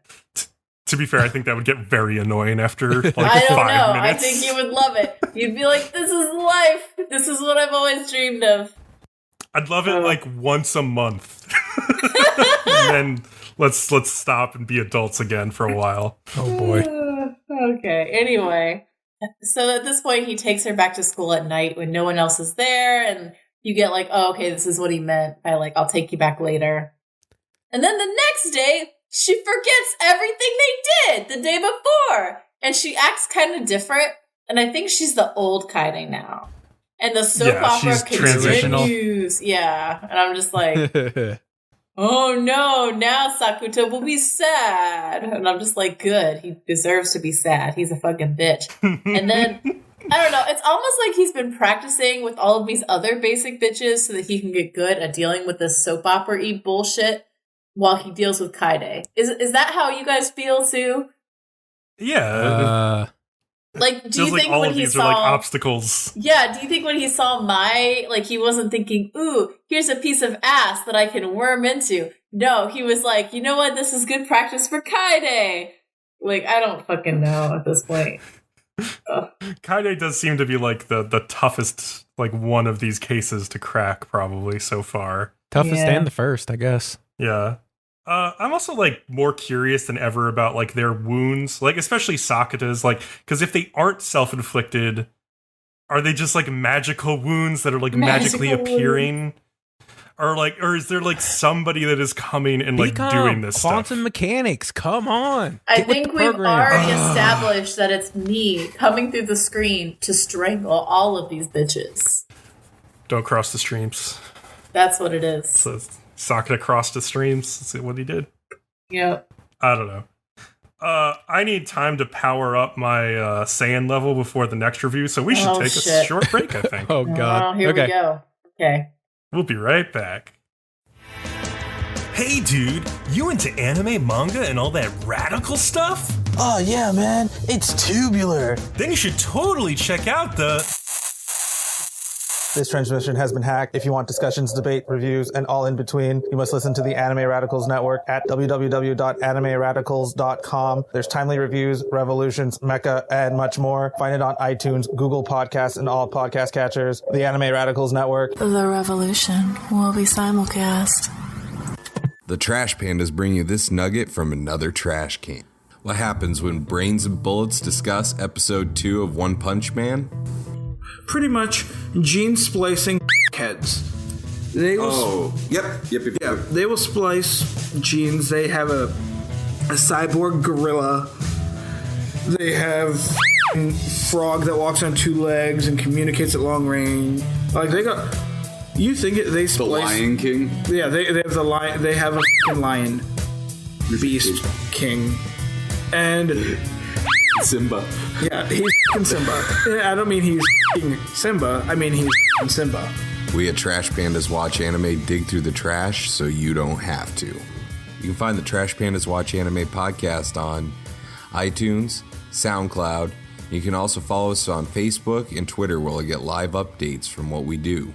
To be fair, I think that would get very annoying after like 5 minutes. I don't know. I think you would love it. You'd be like, this is life. This is what I've always dreamed of. I'd love it like once a month. And then let's stop and be adults again for a while. Oh boy. Okay. Anyway, so at this point, he takes her back to school at night when no one else is there, and you get like, oh, okay, this is what he meant by like, I'll take you back later. And then the next day, she forgets everything they did the day before, and she acts kind of different. And I think she's the old Kaede now. And the soap opera continues. Yeah. And I'm just like, oh no, now Sakuto will be sad. And I'm just like, good. He deserves to be sad. He's a fucking bitch. And then, I don't know, it's almost like he's been practicing with all of these other basic bitches so that he can get good at dealing with this soap opera-y bullshit while he deals with Kaede. Is that how you guys feel, Sue? Yeah. Like, do you think all when of he these saw are like obstacles? Yeah, do you think when he saw Mai, like he wasn't thinking, ooh, here's a piece of ass that I can worm into? No, he was like, you know what, this is good practice for Kaede. Like, I don't fucking know at this point. Kaede does seem to be like the toughest, like one of these cases to crack probably so far. Toughest and the first, I guess. Yeah. I'm also like more curious than ever about like their wounds, like especially Sakata's, like because if they aren't self-inflicted, are they just like magical wounds that are like magically appearing, or is there like somebody that is coming and like doing this quantum mechanics? Come on, I think we've already established that it's me coming through the screen to strangle all of these bitches. Don't cross the streams. That's what it is. So Sakata crossed the streams. That's what he did. Yep. I don't know. I need time to power up my Saiyan level before the next review, so we should take a short break, I think. Oh, God. Here we go. Okay. We'll be right back. Hey, dude, you into anime, manga, and all that radical stuff? Oh, yeah, man. It's tubular. Then you should totally check out the... This transmission has been hacked. If you want discussions, debate, reviews, and all in between, you must listen to the Anime Radicals Network at www.animeradicals.com. There's timely reviews, revolutions, mecha, and much more. Find it on iTunes, Google Podcasts, and all podcast catchers. The Anime Radicals Network. The revolution will be simulcast. The Trash Pandas bring you this nugget from another trash can. What happens when Brains and Bullets discuss episode 2 of One Punch Man? Pretty much gene splicing heads. They will Yep. Yeah, they will splice genes. They have a cyborg gorilla. They have frog that walks on two legs and communicates at long range. Like they got. You think they splice The Lion King? Yeah, they have the lion. They have a lion, beast king, and Simba. Yeah, he's Simba. I don't mean he's Simba. I mean he's Simba. We at Trash Pandas Watch Anime dig through the trash so you don't have to. You can find the Trash Pandas Watch Anime podcast on iTunes, SoundCloud. You can also follow us on Facebook and Twitter where you'll get live updates from what we do.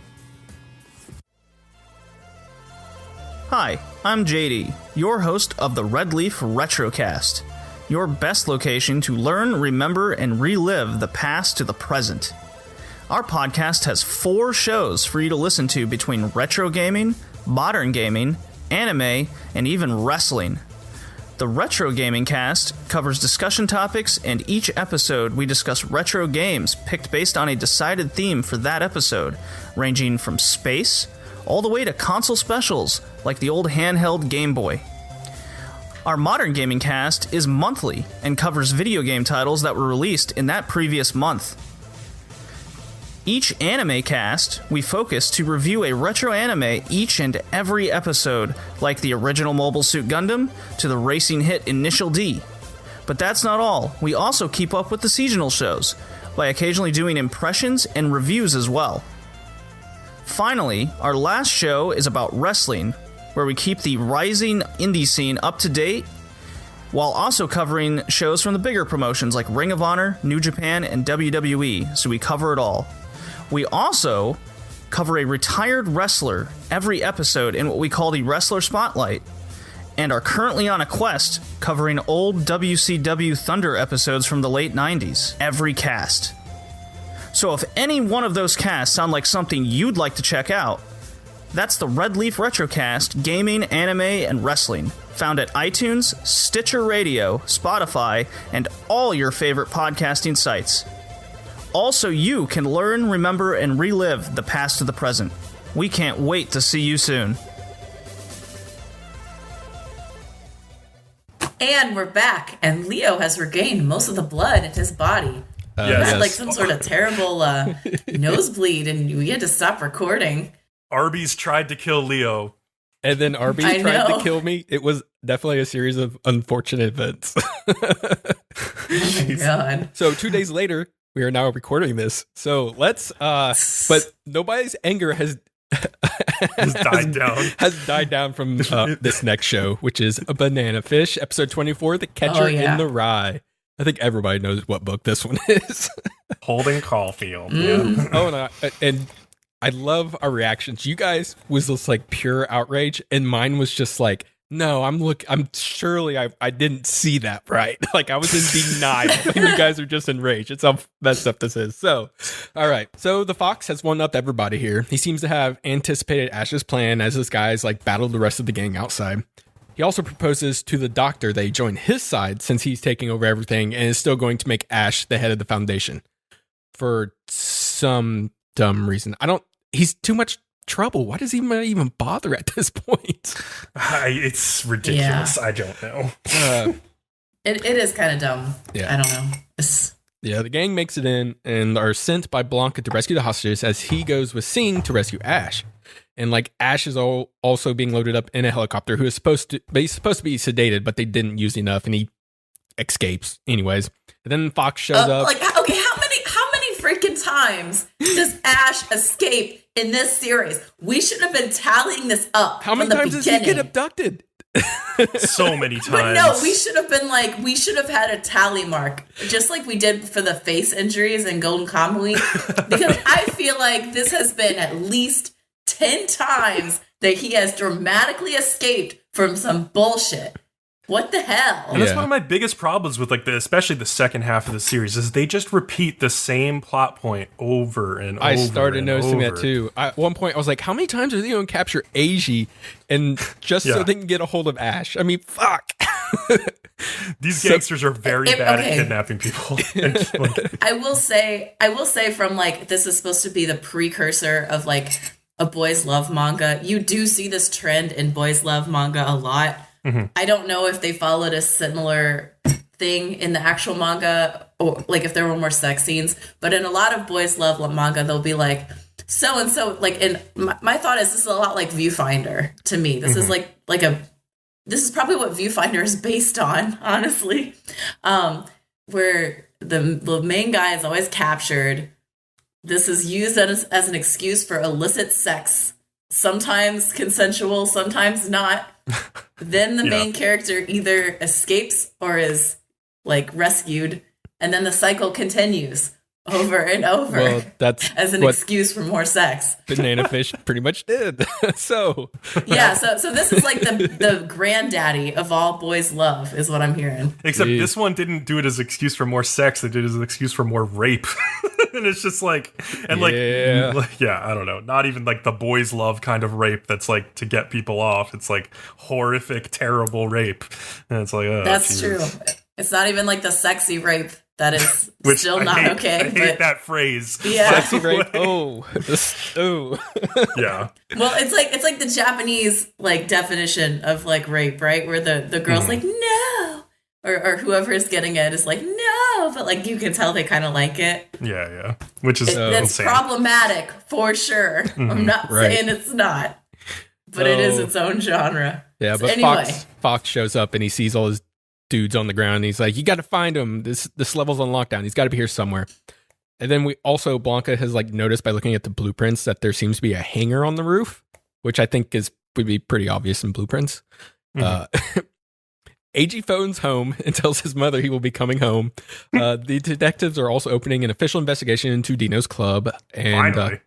Hi, I'm JD, your host of the Red Leaf Retrocast. Your best location to learn, remember, and relive the past to the present. Our podcast has 4 shows for you to listen to between retro gaming, modern gaming, anime, and even wrestling. The Retro Gaming Cast covers discussion topics, and each episode we discuss retro games picked based on a decided theme for that episode, ranging from space all the way to console specials like the old handheld Game Boy. Our Modern Gaming Cast is monthly and covers video game titles that were released in that previous month. Each Anime Cast, we focus to review a retro anime each and every episode, like the original Mobile Suit Gundam to the racing hit Initial D. But that's not all. We also keep up with the seasonal shows, by occasionally doing impressions and reviews as well. Finally, our last show is about wrestling, where we keep the rising indie scene up to date, while also covering shows from the bigger promotions like Ring of Honor, New Japan, and WWE, so we cover it all. We also cover a retired wrestler every episode in what we call the Wrestler Spotlight, and are currently on a quest covering old WCW Thunder episodes from the late 90s, every cast. So if any one of those casts sound like something you'd like to check out, That's the Red Leaf Retrocast, gaming, anime, and wrestling. Found at iTunes, Stitcher Radio, Spotify, and all your favorite podcasting sites. Also, you can learn, remember, and relive the past to the present. We can't wait to see you soon. And we're back, and Leo has regained most of the blood in his body. He had like some sort of terrible nosebleed, and we had to stop recording. Arby's tried to kill Leo. And then Arby tried to kill me. It was definitely a series of unfortunate events. Oh my God. So 2 days later, we are now recording this. So let's, but nobody's anger has died down from this next show, which is A Banana Fish, episode 24, The Catcher in the Rye. I think everybody knows what book this one is. Holden Caulfield. Mm. Yeah. And I love our reactions. You guys was just like pure outrage, and mine was just like, no, I didn't see that right. Like I was in denial, and you guys are just enraged. It's how messed up this is. So, all right. So the Fox has one up everybody here. He seems to have anticipated Ash's plan as this guy's like battled the rest of the gang outside. He also proposes to the Doctor they join his side since he's taking over everything and is still going to make Ash the head of the Foundation for some dumb reason. He's too much trouble. Why does he even bother at this point? It's ridiculous. Yeah. I don't know. It is kind of dumb. Yeah. I don't know. Yeah, the gang makes it in and are sent by Blanca to rescue the hostages as he goes with Sing to rescue Ash. And like Ash is also being loaded up in a helicopter he's supposed to be sedated, but they didn't use enough and he escapes anyways. And then Fox shows up. Like, okay, how many freaking times does Ash escape in this series? We should have been tallying this up. How many times does he get abducted? So many times. But no, we should have had a tally mark, just like we did for the face injuries in Golden Kamuy, because I feel like this has been at least 10 times that he has dramatically escaped from some bullshit. What the hell? And that's one of my biggest problems with especially the second half of the series is they just repeat the same plot point over and over. I started noticing that too. At one point, I was like, how many times are they going to capture Eiji and just so they can get a hold of Ash? I mean, fuck. These gangsters are very bad at kidnapping people. I will say from like, this is supposed to be the precursor of like a boys love manga. You do see this trend in boys love manga a lot. Mm-hmm. I don't know if they followed a similar thing in the actual manga or like if there were more sex scenes, but in a lot of boys love manga, they'll be like, so and so, like, and my thought is this is a lot like Viewfinder to me. This is this is probably what Viewfinder is based on, honestly, where the main guy is always captured. This is used as an excuse for illicit sex, sometimes consensual, sometimes not. Then the main character either escapes or is like rescued, and then the cycle continues over and over. Well, that's as an excuse for more sex. Banana Fish pretty much did. So this is like the granddaddy of all boys love, is what I'm hearing. Except this one didn't do it as an excuse for more sex; they did it as an excuse for more rape. And it's just like, and I don't know. Not even like the boys love kind of rape that's like to get people off. It's like horrific, terrible rape. And it's like, oh, that's Jesus. true. It's not even like the sexy rape that is still not okay. I hate that phrase. Yeah. Sexy rape. Oh. Yeah. Well, it's like the Japanese like definition of like rape, right? Where the girl's like, no. Or whoever is getting it is like, no, but like you can tell they kind of like it. Yeah. Which is it's problematic for sure. Mm-hmm. I'm not saying it's not, but it is its own genre. Yeah, but anyway. Fox shows up and he sees all his dudes on the ground. And he's like, you got to find him. This level's on lockdown. He's got to be here somewhere. And then Blanca has like noticed by looking at the blueprints that there seems to be a hangar on the roof, which I think would be pretty obvious in blueprints. Mm-hmm. Eiji phones home and tells his mother he will be coming home. The detectives are also opening an official investigation into Dino's club. And finally.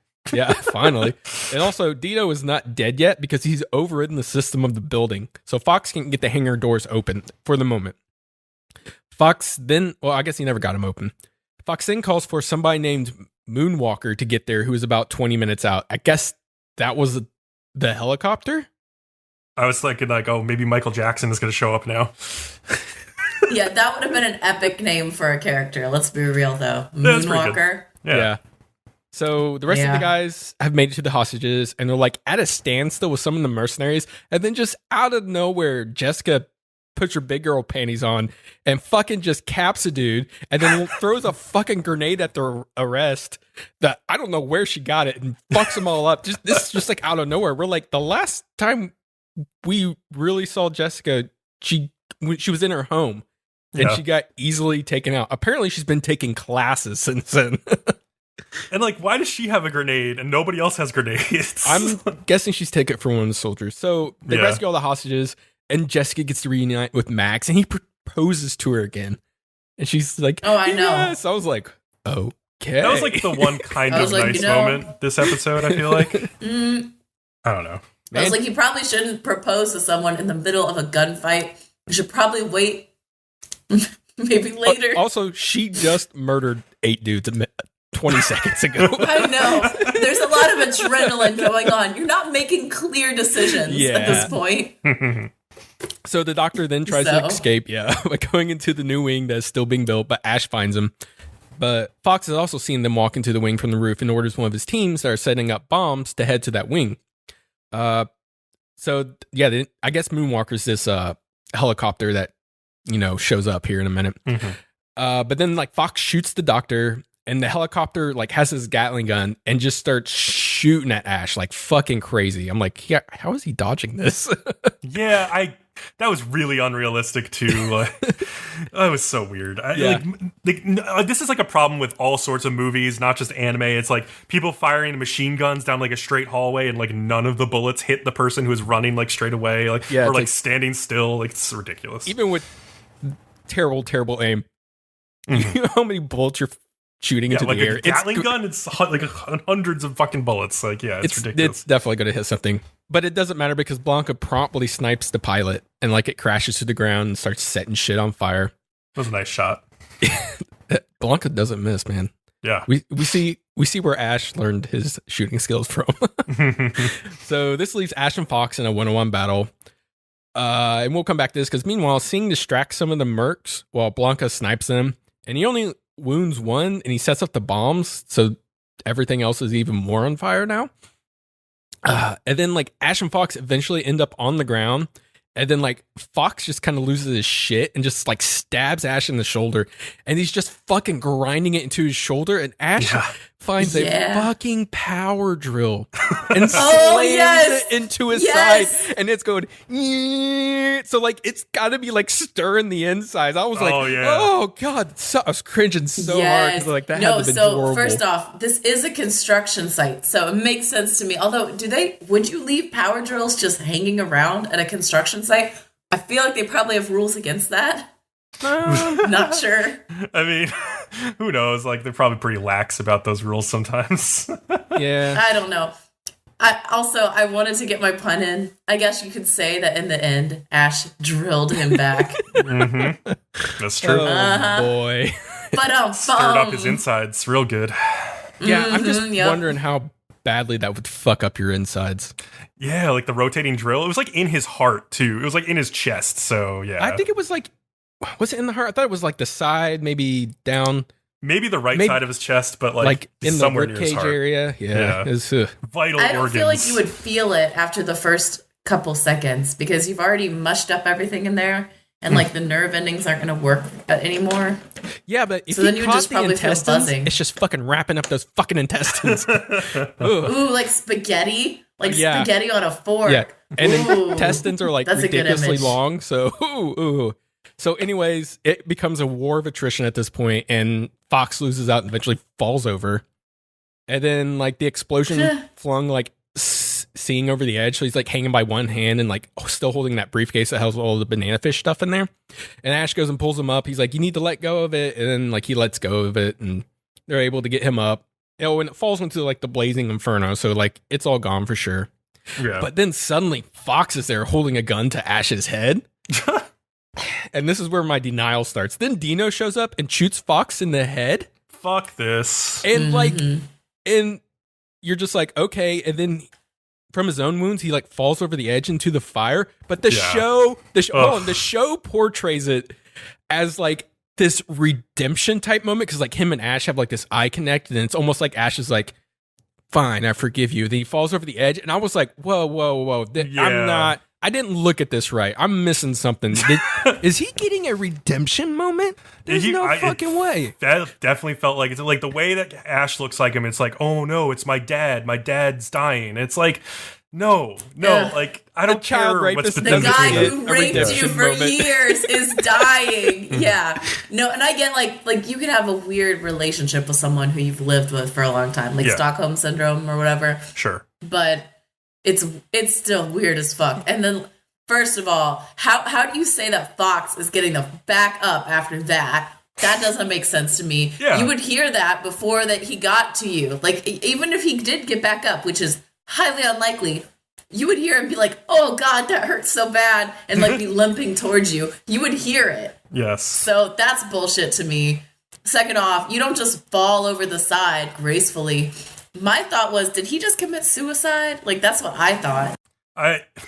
Finally. And also, Dino is not dead yet because he's overridden the system of the building. So Fox can get the hangar doors open for the moment. Fox then, I guess he never got them open. Fox then calls for somebody named Moonwalker to get there who is about 20 minutes out. I guess that was the helicopter? I was thinking like, oh, maybe Michael Jackson is going to show up now. Yeah, that would have been an epic name for a character. Let's be real, though. That's pretty good. Moonwalker. Yeah. So the rest of the guys have made it to the hostages, and they're like at a standstill with some of the mercenaries, and then just out of nowhere, Jessica puts her big girl panties on and fucking just caps a dude, and then throws a fucking grenade at the arrest that I don't know where she got it, and fucks them all up. This is just like out of nowhere. We're like, the last time we really saw Jessica, she was in her home, and she got easily taken out. Apparently, she's been taking classes since then. And like, why does she have a grenade and nobody else has grenades? I'm guessing she's taken it from one of the soldiers. So they rescue all the hostages, and Jessica gets to reunite with Max, and he proposes to her again. And she's like, "Oh, I know." Yes. I was like, okay. That was like the one kind of nice moment this episode, I feel like. I don't know. I was like, you probably shouldn't propose to someone in the middle of a gunfight. You should probably wait maybe later. Also, she just murdered 8 dudes 20 seconds ago. I know. There's a lot of adrenaline going on. You're not making clear decisions at this point. So the doctor then tries to escape, by going into the new wing that's still being built, but Ash finds him. But Fox has also seen them walk into the wing from the roof and orders one of his teams that are setting up bombs to head to that wing. I guess Moonwalker's this helicopter that, shows up here in a minute. But then like Fox shoots the doctor, and the helicopter like has his Gatling gun and just starts shooting at Ash like fucking crazy. I'm like, how is he dodging this? That was really unrealistic too. That was so weird. This is like a problem with all sorts of movies, not just anime. It's like people firing machine guns down like a straight hallway, and like none of the bullets hit the person who is running like straight away, or like standing still. Like, it's ridiculous. Even with terrible aim, you know how many bullets you're shooting into the air. A Gatling gun, it's like hundreds of fucking bullets. Like, it's ridiculous. It's definitely going to hit something. But it doesn't matter because Blanca promptly snipes the pilot, and like it crashes to the ground and starts setting shit on fire. That was a nice shot. Blanca doesn't miss, man. Yeah. We see where Ash learned his shooting skills from. So this leaves Ash and Fox in a 1-on-1 battle. And we'll come back to this because meanwhile, Singh distracts some of the mercs while Blanca snipes them, and he only wounds one, and he sets up the bombs, so everything else is even more on fire now. And then like Ash and Fox eventually end up on the ground, and then like Fox just kind of loses his shit and just like stabs Ash in the shoulder, and he's just fucking grinding it into his shoulder, and Ash finds a fucking power drill and slams it into his side, and it's going so like it's gotta be like stirring the insides. I was like, oh god, I was cringing so hard. Like that had to be horrible. First off, this is a construction site, so it makes sense to me. Although, would you leave power drills just hanging around at a construction site? I feel like they probably have rules against that. Not sure. I mean, who knows? Like, they're probably pretty lax about those rules sometimes. I don't know. I wanted to get my pun in. I guess you could say that in the end, Ash drilled him back. That's true. Oh boy. But stirred up his insides real good. Yeah, I'm just wondering how badly that would fuck up your insides. Yeah, like the rotating drill. It was like in his heart too. It was like in his chest. So yeah, I think it was like, was it in the heart? I thought it was like the side, maybe down, maybe the right side of his chest, but like in somewhere the near his ribcage heart area. Yeah, it's vital I don't organs. feel like you would feel it after the first couple seconds because you've already mushed up everything in there, and like the nerve endings aren't going to work anymore. Yeah, but if so you then you just probably feel buzzing. It's just fucking wrapping up those fucking intestines. Ooh, like spaghetti. Like spaghetti on a fork. Yeah, and then intestines are like ridiculously long. So, So anyways, it becomes a war of attrition at this point, and Fox loses out and eventually falls over. And then like the explosion flung like Singh over the edge, so he's like hanging by one hand and like still holding that briefcase that has all the banana fish stuff in there. And Ash goes and pulls him up. He's like, you need to let go of it. And then like he lets go of it, and they're able to get him up. And it falls into like the blazing inferno, so like it's all gone for sure. Yeah. But then suddenly Fox is there holding a gun to Ash's head. And this is where my denial starts. Then Dino shows up and shoots Fox in the head. Fuck this. And like, and you're just like, okay. And then from his own wounds, he like falls over the edge into the fire. But the show portrays it as like this redemption type moment because like him and Ash have like this eye connect, and it's almost like Ash is like, "Fine, I forgive you." Then he falls over the edge, and I was like, "Whoa! I didn't look at this right. I'm missing something. Is he getting a redemption moment? There's no fucking way." That definitely felt like it's like the way that Ash looks like him. It's like, oh no, it's my dad. My dad's dying. It's like, no, like I don't care what's the guy who raped you for years is dying. Yeah, no, and I get like you can have a weird relationship with someone who you've lived with for a long time, like Stockholm syndrome or whatever. Sure, but it's still weird as fuck. And then, first of all, how do you say that Fox is getting the back up after that? That doesn't make sense to me. Yeah. You would hear that before that he got to you. Like, even if he did get back up, which is highly unlikely, you would hear him be like, "Oh God, that hurts so bad," and like be limping towards you. You would hear it. Yes. So that's bullshit to me. Second off, you don't just fall over the side gracefully. My thought was, did he just commit suicide? Like, that's what I thought.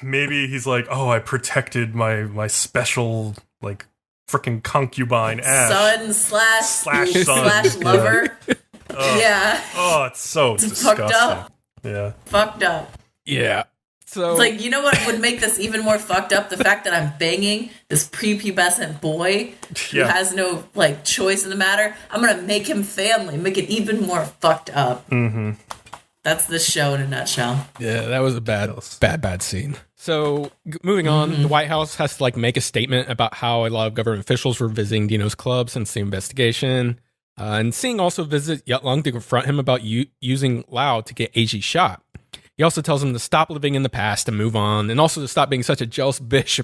Maybe he's like, oh, I protected my special, like, freaking concubine, Ash. Son/slash lover. Yeah. Oh, it's so disgusting. Fucked up. Yeah. Fucked up. Yeah. So it's like, you know what would make this even more fucked up? The fact that I'm banging this prepubescent boy who has no, like, choice in the matter. I'm going to make him family, make it even more fucked up. Mm-hmm. That's the show in a nutshell. Yeah, that was a bad scene. So, moving on, the White House has to, like, make a statement about how a lot of government officials were visiting Dino's club since the investigation. And Singh also visits Yutlung to confront him about using Lao to get AG shot. He also tells him to stop living in the past and move on, and also to stop being such a jealous bitch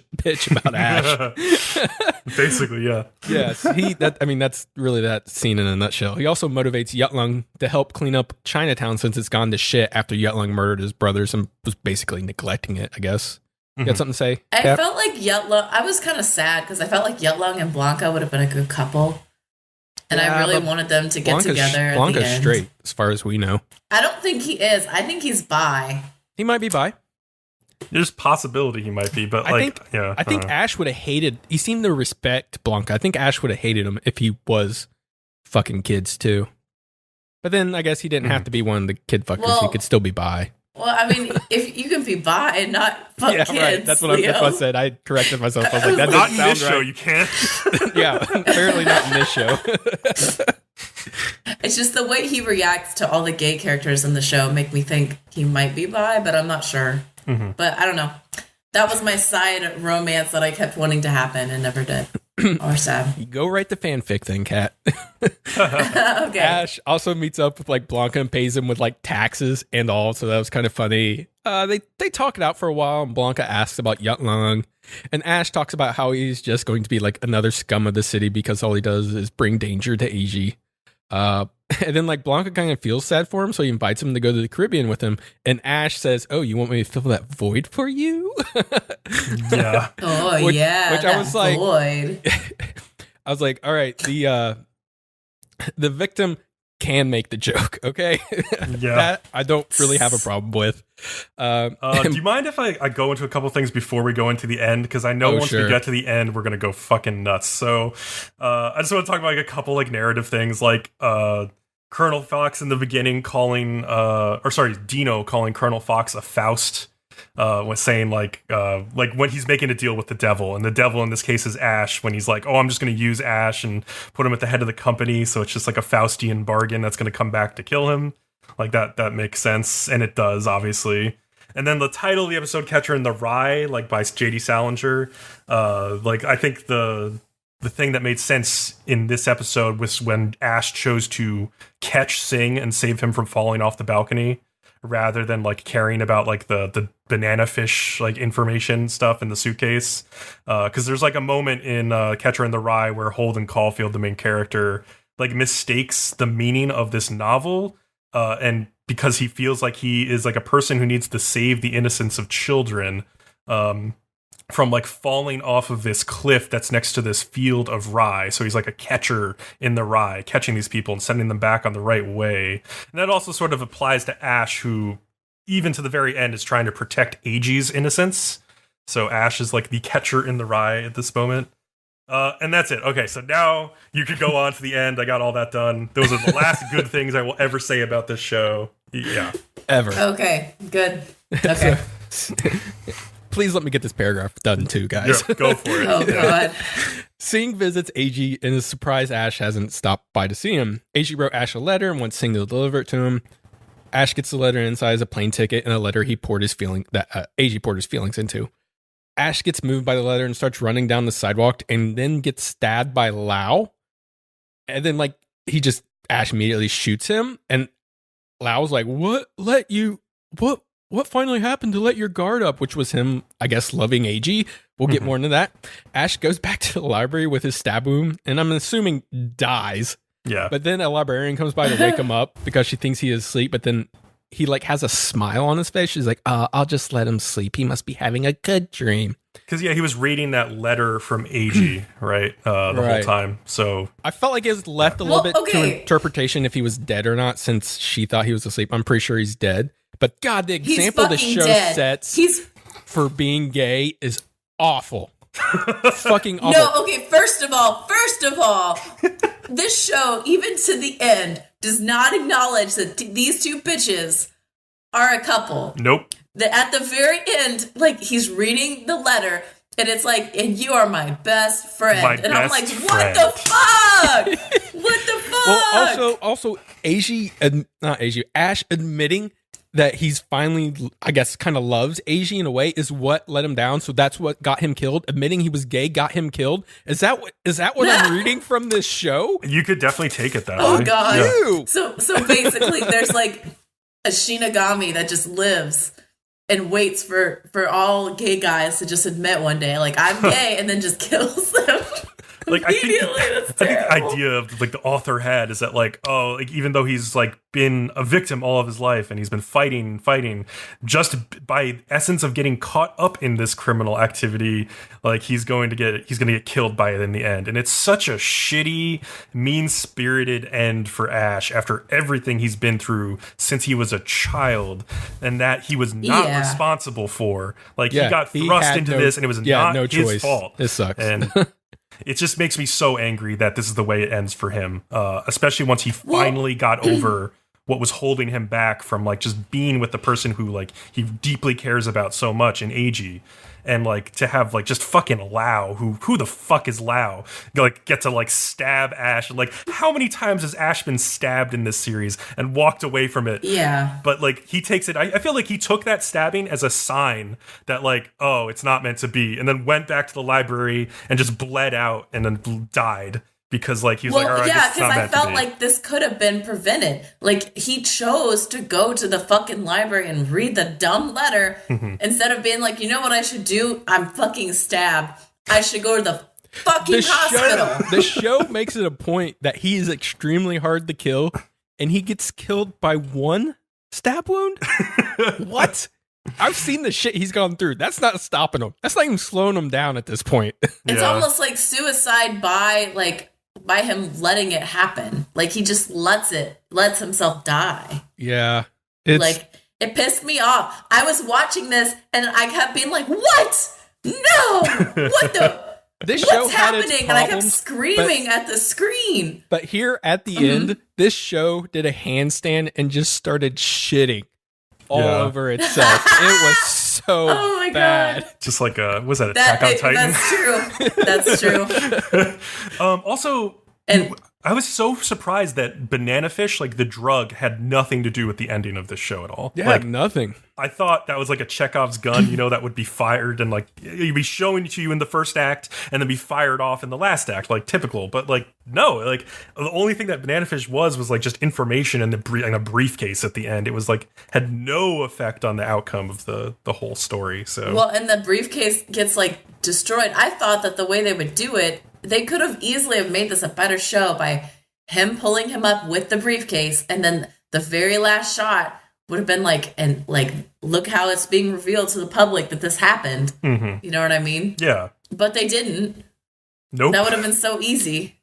about Ash. Basically, yeah. Yes, that's really that scene in a nutshell. He also motivates Yutlung to help clean up Chinatown since it's gone to shit after Yutlung murdered his brothers and was basically neglecting it, I guess. You got something to say? I felt like Yutlung, I was kind of sad because I felt like Yutlung and Blanca would have been a good couple. And I really wanted them to get together. Blanca's straight, as far as we know. I don't think he is. I think he's bi. He might be bi. There's possibility he might be, but I think Ash would have hated. He seemed to respect Blanca. I think Ash would have hated him if he was fucking kids too. But then I guess he didn't have to be one of the kid fuckers. He could still be bi. Well, I mean, if you can be bi and not fuck kids, right. That's what I said. I corrected myself. I was like, that not doesn't in this sound show. right. You can't. Yeah, apparently not in this show. It's just the way he reacts to all the gay characters in the show make me think he might be bi, but I'm not sure. Mm-hmm. But I don't know. That was my side romance that I kept wanting to happen and never did. Or sad. You go write the fanfic then, Kat. Okay. Ash also meets up with like Blanca and pays him with like taxes and all, so that was kind of funny. They talk it out for a while, and Blanca asks about Yutlung, and Ash talks about how he's just going to be like another scum of the city because all he does is bring danger to AG. And then like Blanca kind of feels sad for him, so he invites him to go to the Caribbean with him. And Ash says, "Oh, you want me to fill that void for you?" Yeah. Oh, which I was like, void. I was like, all right, the victim can make the joke, okay? Yeah. That I don't really have a problem with. Do you mind if I go into a couple things before we go into the end? Because I know once we get to the end, we're going to go fucking nuts. So I just want to talk about like a couple like narrative things, like Colonel Fox in the beginning calling, Dino calling Colonel Fox a Faust. Was saying like when he's making a deal with the devil, and the devil in this case is Ash, when he's like, oh, I'm just going to use Ash and put him at the head of the company, so it's just like a Faustian bargain that's going to come back to kill him. Like that makes sense, and it does, obviously. And then the title of the episode, Catcher in the Rye, like by J.D. Salinger, like I think the thing that made sense in this episode was when Ash chose to catch Singh and save him from falling off the balcony, rather than like caring about like the banana fish like information stuff in the suitcase, because there's like a moment in Catcher in the Rye where Holden Caulfield, the main character, like mistakes the meaning of this novel, and because he feels like he is like a person who needs to save the innocence of children from like falling off of this cliff that's next to this field of rye. So he's like a catcher in the rye, catching these people and sending them back on the right way. And that also sort of applies to Ash, who even to the very end, is trying to protect Eiji's innocence. So Ash is like the catcher in the rye at this moment. And that's it. Okay, so now you could go on to the end. I got all that done. Those are the last good things I will ever say about this show. Yeah. Ever. Okay, good. Okay. Please let me get this paragraph done too, guys. Yeah, go for it. Oh, God. Sing visits Eiji and is surprised Ash hasn't stopped by to see him. Eiji wrote Ash a letter and wants Sing to deliver it to him. Ash gets the letter inside as a plane ticket and a letter Eiji poured his feelings into. Ash gets moved by the letter and starts running down the sidewalk and then gets stabbed by Lau. And then Ash immediately shoots him. And Lau's like, what finally happened to let your guard up? Which was him, I guess, loving Eiji. We'll get more into that. Ash goes back to the library with his stab wound and I'm assuming dies. Yeah. But then a librarian comes by to wake him up because she thinks he is asleep. But then he has a smile on his face. She's like, I'll just let him sleep. He must be having a good dream. Because, he was reading that letter from Eiji, right? The whole time. So I felt like it was left a little bit to interpretation if he was dead or not, since she thought he was asleep. I'm pretty sure he's dead. But God, the example the show sets for being gay is awful. Fucking awful. No, okay, first of all, this show, even to the end, does not acknowledge that these two bitches are a couple. Nope. At the very end, he's reading the letter, and it's like, and you are my best friend. I'm like, what the fuck? What the fuck? Well, also, Ash admitting that he's finally, I guess, kind of loves Eiji in a way is what let him down. So that's what got him killed. Admitting he was gay got him killed. Is that what I'm reading from this show? You could definitely take it that way. Oh God! Yeah. So basically, there's a Shinigami that just lives and waits for all gay guys to just admit one day, I'm gay, and then just kills them. I think the idea of the author had is that even though he's been a victim all of his life and he's been fighting just by essence of getting caught up in this criminal activity, he's going to get killed by it in the end. And it's such a shitty, mean-spirited end for Ash after everything he's been through since he was a child, and that he was not responsible for. He got thrust into this, and it was not his fault. This sucks. And it just makes me so angry that this is the way it ends for him, especially once he finally got over what was holding him back from just being with the person who he deeply cares about so much in Eiji. And to have just fucking Lau, who the fuck is Lau, get to stab Ash. How many times has Ash been stabbed in this series and walked away from it? Yeah. But he takes it. I feel like he took that stabbing as a sign that oh, it's not meant to be, and then went back to the library and just bled out and then died. Because he was all right, yeah, because I felt like this could have been prevented. He chose to go to the fucking library and read the dumb letter instead of being you know what I should do? I'm fucking stabbed. I should go to the fucking hospital. The show makes it a point that he is extremely hard to kill, and he gets killed by one stab wound? What? I've seen the shit he's gone through. That's not stopping him. That's not even slowing him down at this point. It's almost like suicide by him letting it happen. He just lets himself die. Yeah. It pissed me off. I was watching this and I kept being like, what? No! What the? What's happening? And I kept screaming at the screen. But here at the end, this show did a handstand and just started shitting all over itself. It was so bad. God. Just was that Attack on Titan? That's true. Also, I was so surprised that banana fish, the drug, had nothing to do with the ending of this show at all. Yeah, nothing. I thought that was a Chekhov's gun, that would be fired and you'd be showing it to you in the first act and then be fired off in the last act, typical. But no, the only thing that banana fish was just information in a briefcase at the end. It was had no effect on the outcome of the whole story. So well, and the briefcase gets destroyed. I thought that the way they would do it, they could have easily have made this a better show by him pulling him up with the briefcase, and then the very last shot would have been look how it's being revealed to the public that this happened. Mm-hmm. You know what I mean? Yeah. But they didn't. Nope. That would have been so easy.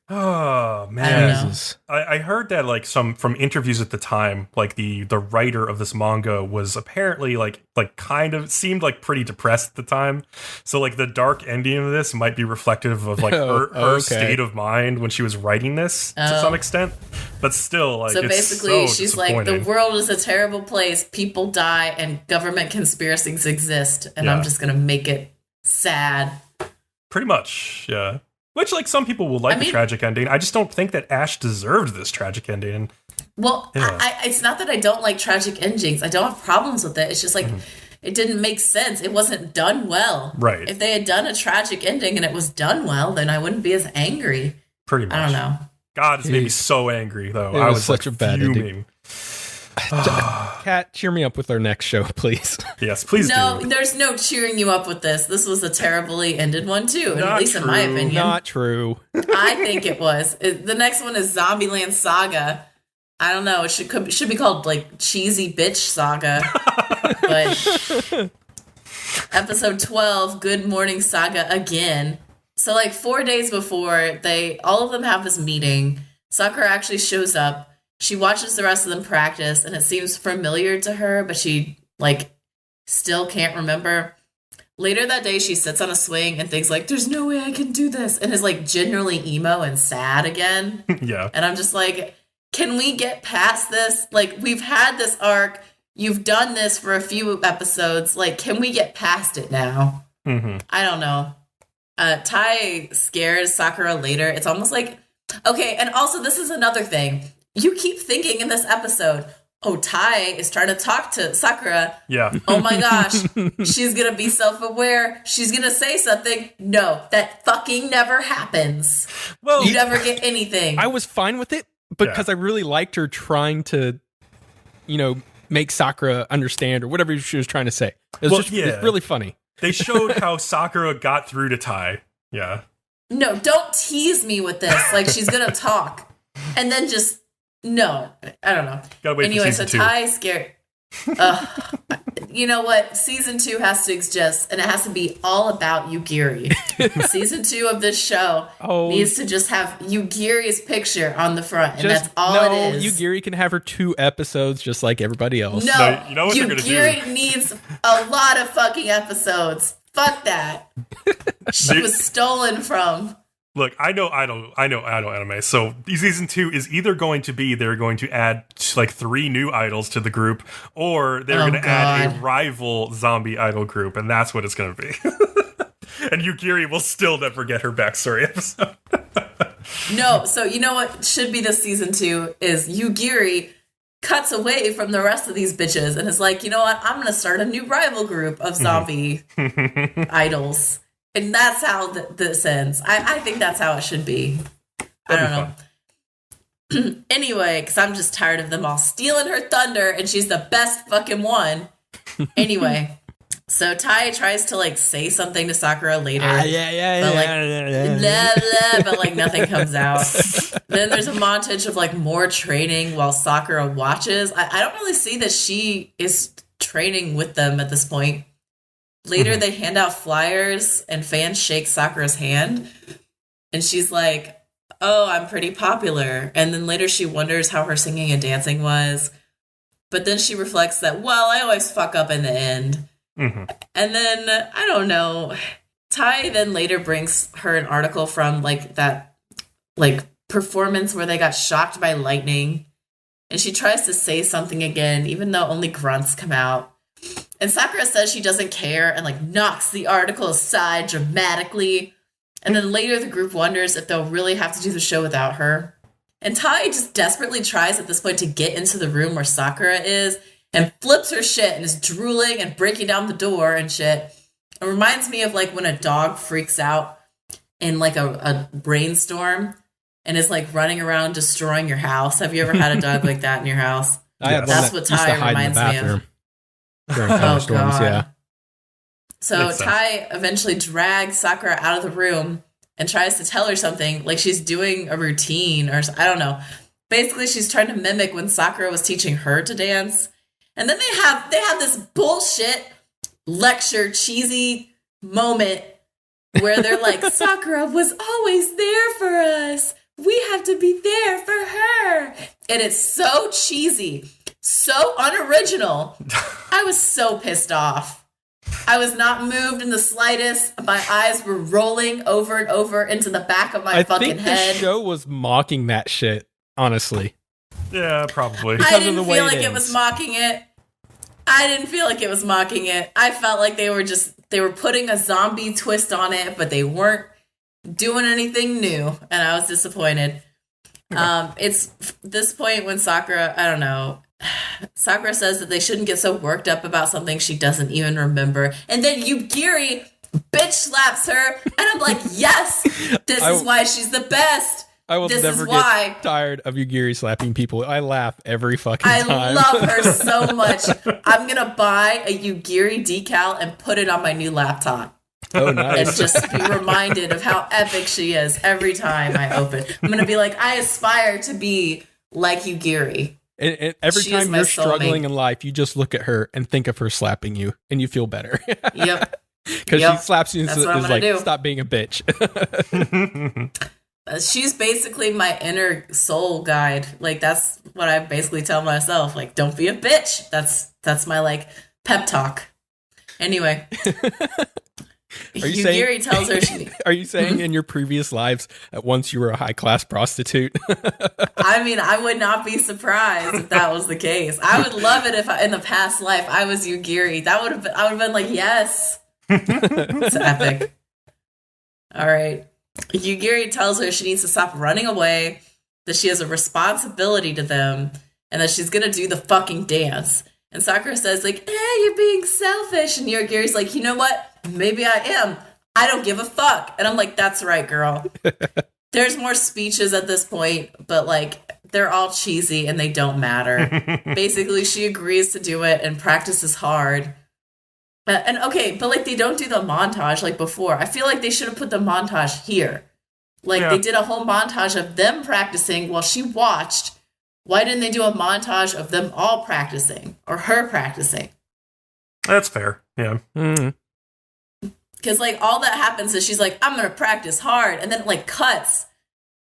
Oh man, I heard that like some from interviews at the time, like the writer of this manga was apparently like kind of seemed like pretty depressed at the time. So like the dark ending of this might be reflective of like her state of mind when she was writing this to some extent. But still, like so it's basically, so she's like, the world is a terrible place. People die, and government conspiracies exist, and I'm just gonna make it sad. Pretty much, yeah. Which, like, some people will like the tragic ending. I just don't think that Ash deserved this tragic ending. Well, it's not that I don't like tragic endings. I don't have problems with it. It's just, like, it didn't make sense. It wasn't done well. Right. If they had done a tragic ending and it was done well, then I wouldn't be as angry. Pretty much. I don't know. God, it's made me so angry, though. I was such a bad fuming. Kat, cheer me up with our next show, please. Yes, please do. No, there's no cheering you up with this. This was a terribly ended one, too, at least in my opinion. Not true. I think it was. The next one is Zombie Land Saga. I don't know. It should be called, like, Cheesy Bitch Saga. But episode 12, Good Morning Saga again. So, like, 4 days before, all of them have this meeting. Sakura actually shows up. She watches the rest of them practice, and it seems familiar to her, but she, like, still can't remember. Later that day, she sits on a swing and thinks, like, there's no way I can do this, and is, like, generally emo and sad again. Yeah. And I'm just like, can we get past this? Like, we've had this arc. You've done this for a few episodes. Like, can we get past it now? Mm-hmm. I don't know. Tai scares Sakura later. It's almost like, okay, and also this is another thing. You keep thinking in this episode, oh, Tai is trying to talk to Sakura. Yeah. Oh my gosh, she's going to be self-aware. She's going to say something. No, that fucking never happens. Well, you never get anything. I was fine with it because I really liked her trying to, make Sakura understand or whatever she was trying to say. It was it's really funny. They showed how Sakura got through to Tai. Yeah. No, don't tease me with this. Like, she's going to talk. And then just... No, I don't know. Gotta wait anyway, for so season 2. Tai scared. You know what? Season 2 has to exist, and it has to be all about Yuugiri. Season 2 of this show needs to just have Yugiri's picture on the front, and that's all it is. Yuugiri can have her 2 episodes just like everybody else. No, you know what they're gonna do? Yuugiri needs a lot of fucking episodes. Fuck that. She was stolen from. Look, I know anime. So season 2 is either going to be they're going to add like 3 new idols to the group, or they're going to add a rival zombie idol group, and that's what it's going to be. And Yuugiri will still never get her backstory episode. No, so you know what should be this season 2 is Yuugiri cuts away from the rest of these bitches and is like, you know what, I'm going to start a new rival group of zombie idols. And that's how this ends. I think that's how it should be. I don't know. Anyway, because I'm just tired of them all stealing her thunder, and she's the best fucking one. Anyway, so Tai tries to, like, say something to Sakura later. But, like, nothing comes out. Then there's a montage of, like, more training while Sakura watches. I don't really see that she is training with them at this point. Later, they hand out flyers, and fans shake Sakura's hand. And she's like, oh, I'm pretty popular. And then later she wonders how her singing and dancing was. But then she reflects that, well, I always fuck up in the end. Mm-hmm. And then, I don't know, Tai then later brings her an article from, like, that, like, performance where they got shocked by lightning. And she tries to say something again, even though only grunts come out. And Sakura says she doesn't care and, like, knocks the article aside dramatically. And then later the group wonders if they'll really have to do the show without her. And Tai just desperately tries at this point to get into the room where Sakura is and flips her shit and is drooling and breaking down the door and shit. It reminds me of, like, when a dog freaks out in, like, a brainstorm and is, like, running around destroying your house. Have you ever had a dog like that in your house? That's what Tai reminds me of. Oh, God. Yeah. So Tai eventually drags Sakura out of the room and tries to tell her something, like she's doing a routine or I don't know. Basically, she's trying to mimic when Sakura was teaching her to dance. And then they have this bullshit lecture cheesy moment where they're like, Sakura was always there for us. We have to be there for her. And it's so cheesy, so unoriginal. I was so pissed off. I was not moved in the slightest. My eyes were rolling over and over into the back of my fucking head. I think the show was mocking that shit, honestly. Yeah, probably. I didn't feel like it was mocking it. I didn't feel like it was mocking it. I felt like they were putting a zombie twist on it, but they weren't doing anything new, and I was disappointed. It's this point when Sakura, I don't know, Sakura says that they shouldn't get so worked up about something she doesn't even remember, and then Yuugiri bitch slaps her, and I'm like, yes, this is why she's the best. I will never get tired of Yuugiri slapping people. I laugh every fucking time. I love her so much. I'm gonna buy a Yuugiri decal and put it on my new laptop. Oh, nice. And just be reminded of how epic she is every time I open. I'm going to be like, I aspire to be like Yuugiri. And every time you're struggling in life, you just look at her and think of her slapping you, and you feel better. Yep. Because she slaps you and is like, stop being a bitch. She's basically my inner soul guide. Like, that's what I basically tell myself. Like, don't be a bitch. That's my, like, pep talk. Anyway. Yuugiri tells her Are you saying in your previous lives at once you were a high-class prostitute? I mean, I would not be surprised if that was the case. I would love it if in the past life I was Yuugiri. I would have been like, yes. It's epic. All right. Yuugiri tells her she needs to stop running away, that she has a responsibility to them, and that she's gonna do the fucking dance. And Sakura says, like, you're being selfish. And Yuugiri's like, you know what? Maybe I am. I don't give a fuck. And I'm like, that's right, girl. There's more speeches at this point, but, like, they're all cheesy and they don't matter. Basically, she agrees to do it and practices hard. And, okay, but, like, they don't do the montage like before. I feel like they should have put the montage here. Like, they did a whole montage of them practicing while she watched. Why didn't they do a montage of them all practicing or her practicing? That's fair. Yeah. Because, like, all that happens is she's like, I'm going to practice hard. And then it, like, cuts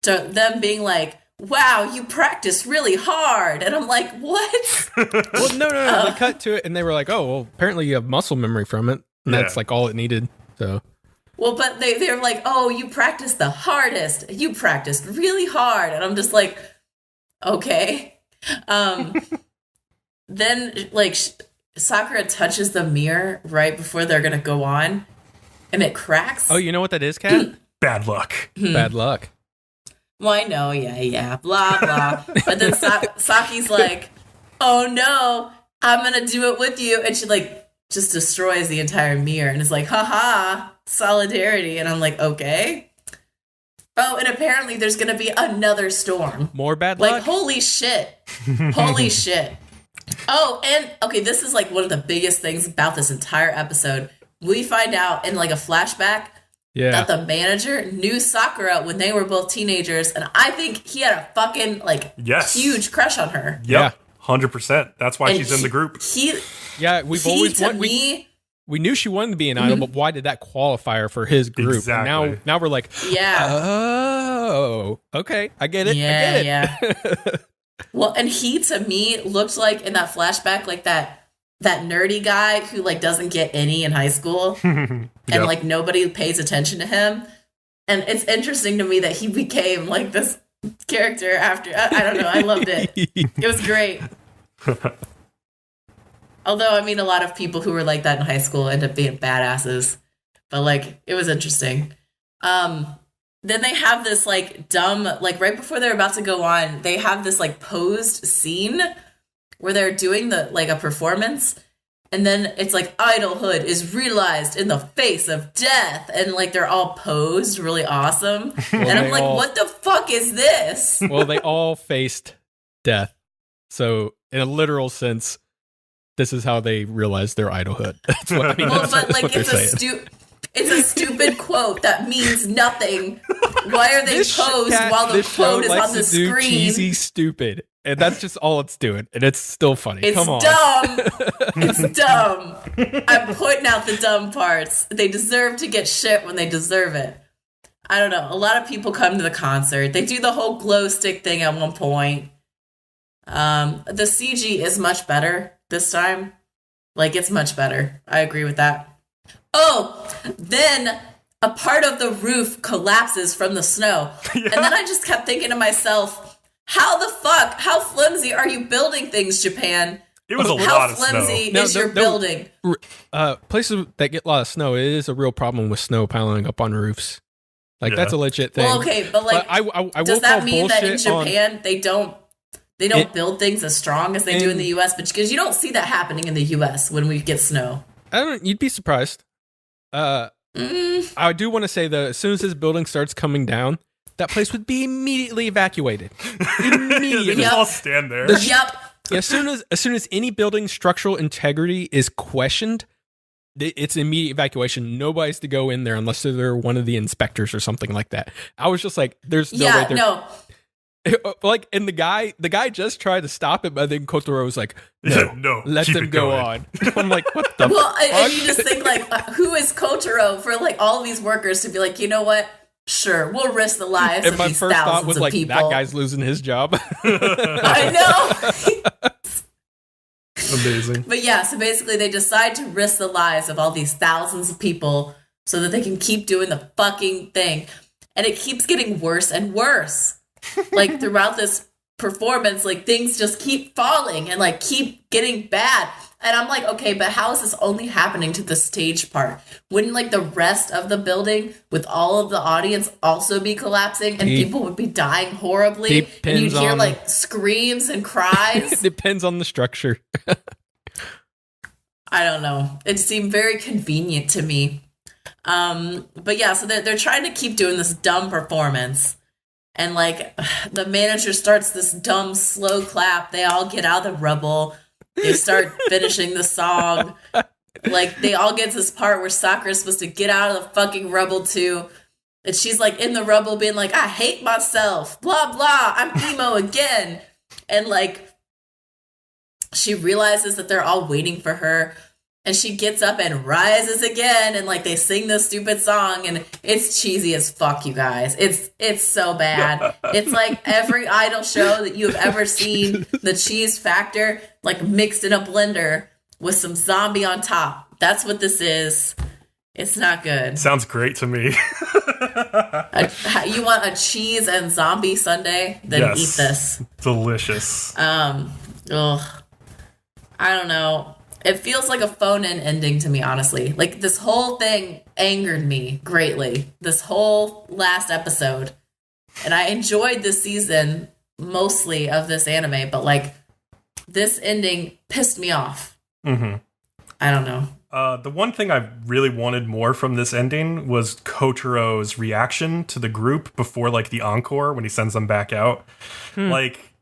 to them being like, wow, you practiced really hard. And I'm like, what? Well, no. They cut to it and they were like, oh, well, apparently you have muscle memory from it. And that's, like, all it needed. So. Well, but they're like, oh, you practiced the hardest. You practiced really hard. And I'm just like, okay. Then, like, Sakura touches the mirror right before they're going to go on. And it cracks. Oh, you know what that is, Kat? Bad luck. Bad luck. Well, I know, yeah, blah, blah. But then Saki's like, oh no, I'm going to do it with you. And she, like, just destroys the entire mirror and is like, haha, solidarity. And I'm like, okay. Oh, and apparently there's going to be another storm. More bad luck? Like, holy shit. Holy shit. Oh, and, okay, this is, like, one of the biggest things about this entire episode. We find out in, like, a flashback that the manager knew Sakura when they were both teenagers, and I think he had a fucking, like, huge crush on her. Yep, 100%. That's why she's in the group. We knew she wanted to be an idol, but why did that qualify her for his group? Exactly. And now we're like, oh, okay, I get it. Yeah. Well, and he, to me, looked like, in that flashback, like that nerdy guy who, like, doesn't get any in high school and like nobody pays attention to him. And it's interesting to me that he became like this character after. I don't know. I loved it. It was great. Although, I mean, a lot of people who were like that in high school end up being badasses, but like, it was interesting. Then they have this like dumb, like right before they're about to go on, they have this like posed scene where they're doing the like a performance, and then it's like idolhood is realized in the face of death, and like they're all posed really awesome. And I'm like, what the fuck is this? Well, they all faced death, so in a literal sense, this is how they realized their idolhood. That's what I mean. Well, but like it's a stupid quote that means nothing. Why are they posed while the quote is on the screen? Cheesy, stupid. And that's just all it's doing. And it's still funny. It's Come on. Dumb. It's dumb. I'm pointing out the dumb parts. They deserve to get shit when they deserve it. I don't know. A lot of people come to the concert. They do the whole glow stick thing at one point. The CG is much better this time. Like, it's much better. I agree with that. Oh, then a part of the roof collapses from the snow. Yeah. And then I just kept thinking to myself, how flimsy are you building things, Japan? It was a lot of snow. How flimsy is your building? Places that get a lot of snow, it is a real problem with snow piling up on roofs. Like, that's a legit thing. Well, okay, but like, I does that mean that in Japan they don't build things as strong as they do in the U.S.? But because you don't see that happening in the U.S. when we get snow. You'd be surprised. I do want to say that as soon as this building starts coming down, that place would be immediately evacuated. Immediately. They just all stand there. Yep. As soon as any building's structural integrity is questioned, it's immediate evacuation. Nobody's to go in there unless they're one of the inspectors or something like that. I was just like, there's no way. No. Like, and the guy just tried to stop it, but then Kotaro was like, no, let them go on. I'm like, what the fuck? And you just think, like, who is Kotaro for, like, all these workers to be like, you know what? Sure, we'll risk the lives of these thousands of people. And my first thought was, like, that guy's losing his job. I know. Amazing. But yeah, so basically they decide to risk the lives of all these thousands of people so that they can keep doing the fucking thing. And it keeps getting worse and worse. Like, throughout this performance, like, things just keep falling and, like, keep getting bad. And I'm like, okay, but how is this only happening to the stage part? Wouldn't, like, the rest of the building with all of the audience also be collapsing and people would be dying horribly? And you'd hear, like, screams and cries? It depends on the structure. I don't know. It seemed very convenient to me. But yeah, so they're trying to keep doing this dumb performance. And, like, the manager starts this dumb slow clap. They all get out of the rubble. They start finishing the song. Like, they all get to this part where Sakura's supposed to get out of the fucking rubble too. And she's, like, in the rubble being like, I hate myself. Blah, blah. I'm emo again. And, like, she realizes that they're all waiting for her. And she gets up and rises again. And, like, they sing this stupid song. And it's cheesy as fuck, you guys. It's so bad. It's like every idol show that you have ever seen, the cheese factor, like, mixed in a blender with some zombie on top. That's what this is. It's not good. Sounds great to me. You want a cheese and zombie sundae? Then eat this. Delicious. Ugh. I don't know. It feels like a phone-in ending to me, honestly. Like, this whole thing angered me greatly. This whole last episode. And I enjoyed this season, mostly, of this anime. But, like, this ending pissed me off. Mm-hmm. I don't know. The one thing I really wanted more from this ending was Kotaro's reaction to the group before, like, the encore, when he sends them back out. Like,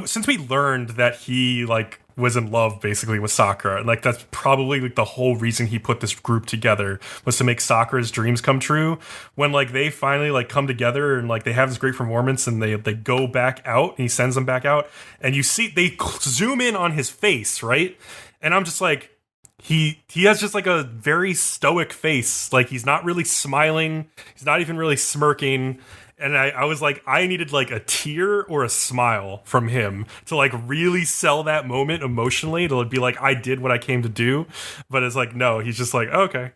since we learned that he, like, was in love basically with Sakura, and, like, that's probably, like, the whole reason he put this group together was to make Sakura's dreams come true. When, like, they finally, like, come together and, like, they have this great performance and they go back out and he sends them back out, and you see they zoom in on his face, right? And I'm just like, he has just, like, a very stoic face. Like, he's not really smiling, he's not even really smirking. And I was like, I needed, like, a tear or a smile from him to, like, really sell that moment emotionally, to be like, I did what I came to do. But it's like, no, he's just like, oh, okay.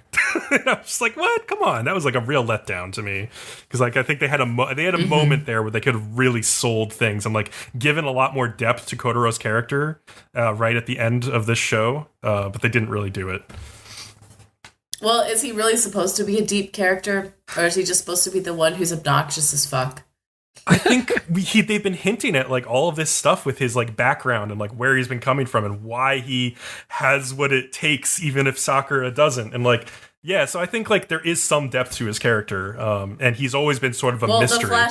And I was just like, what? Come on. That was, like, a real letdown to me. Because, like, I think they had a moment there where they could have really sold things and, like, given a lot more depth to Kotaro's character right at the end of this show. But they didn't really do it. Well, is he really supposed to be a deep character? Or is he just supposed to be the one who's obnoxious as fuck? I think they've been hinting at, like, all of this stuff with his, like, background and, like, where he's been coming from and why he has what it takes, even if Sakura doesn't. And, like, yeah, so I think, like, there is some depth to his character. And he's always been sort of a mystery. Well,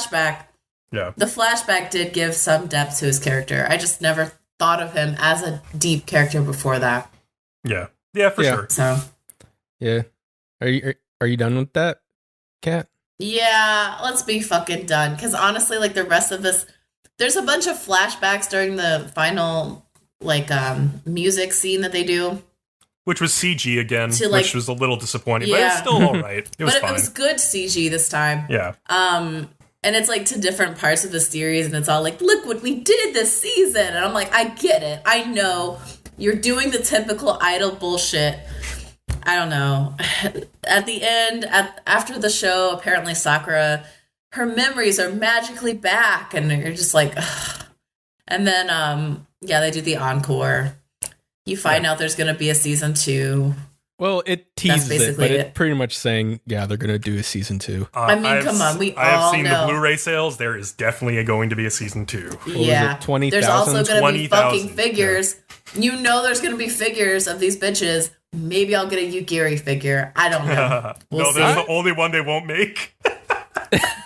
the flashback did give some depth to his character. I just never thought of him as a deep character before that. Yeah. Yeah, for sure. So... yeah. Are you done with that, Kat? Yeah, let's be fucking done. Because honestly, like, the rest of this, there's a bunch of flashbacks during the final, like, music scene that they do. Which was CG again, to, like, which was a little disappointing, but yeah. it's still all right. It was But fine. it was good CG this time. Yeah. And it's like to different parts of the series, and it's all like, look what we did this season. And I'm like, I get it. I know you're doing the typical idol bullshit. I don't know. At the end, after the show, apparently Sakura, her memories are magically back, and you're just like, ugh. And then, they do the encore. You find out there's going to be a season 2. Well, it teases it, but it. it's pretty much saying, they're going to do a season 2. I mean, come on, I have seen know. the Blu-ray sales. There is definitely going to be a season 2. Yeah, 20,000? There's also going to be 20,000, fucking figures. Yeah. You know, there's going to be figures of these bitches. Maybe I'll get a Yuugiri figure. I don't know. No, that's the only one they won't make.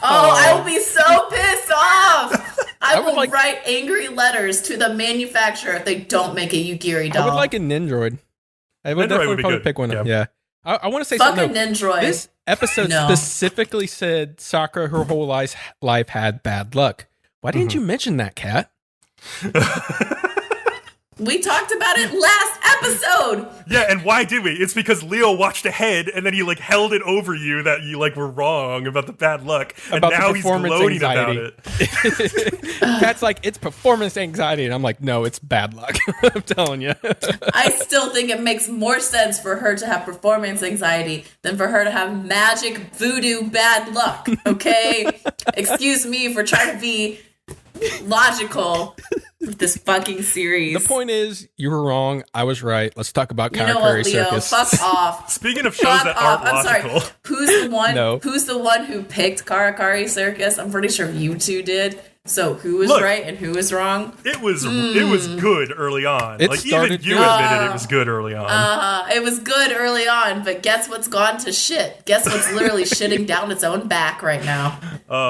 I will be so pissed off. I will write angry letters to the manufacturer if they don't make a Yuugiri doll. I would like a Nindroid. I would definitely probably pick one up. Yeah. I want to say something. Nindroid. This episode specifically said Sakura her whole life had bad luck. Why didn't you mention that, Kat? We talked about it last episode. Yeah, and why did we? It's because Leo watched ahead, and then he like held it over you that you like were wrong about the bad luck, and about now he's gloating anxiety. about it. Kat's like, it's performance anxiety, and I'm like, no, it's bad luck. I'm telling you. I still think it makes more sense for her to have performance anxiety than for her to have magic voodoo bad luck. Okay, excuse me for trying to be logical. This fucking series. The point is, you were wrong. I was right. Let's talk about Karakuri You know what, Leo? Circus. Fuck off. Speaking of shows that aren't logical, sorry. Who's the one who picked Karakuri Circus? I'm pretty sure you two did. So who was right and who was wrong? It was good early on. It like even you admitted it was good early on. It was good early on, but guess what's gone to shit? Guess what's literally shitting down its own back right now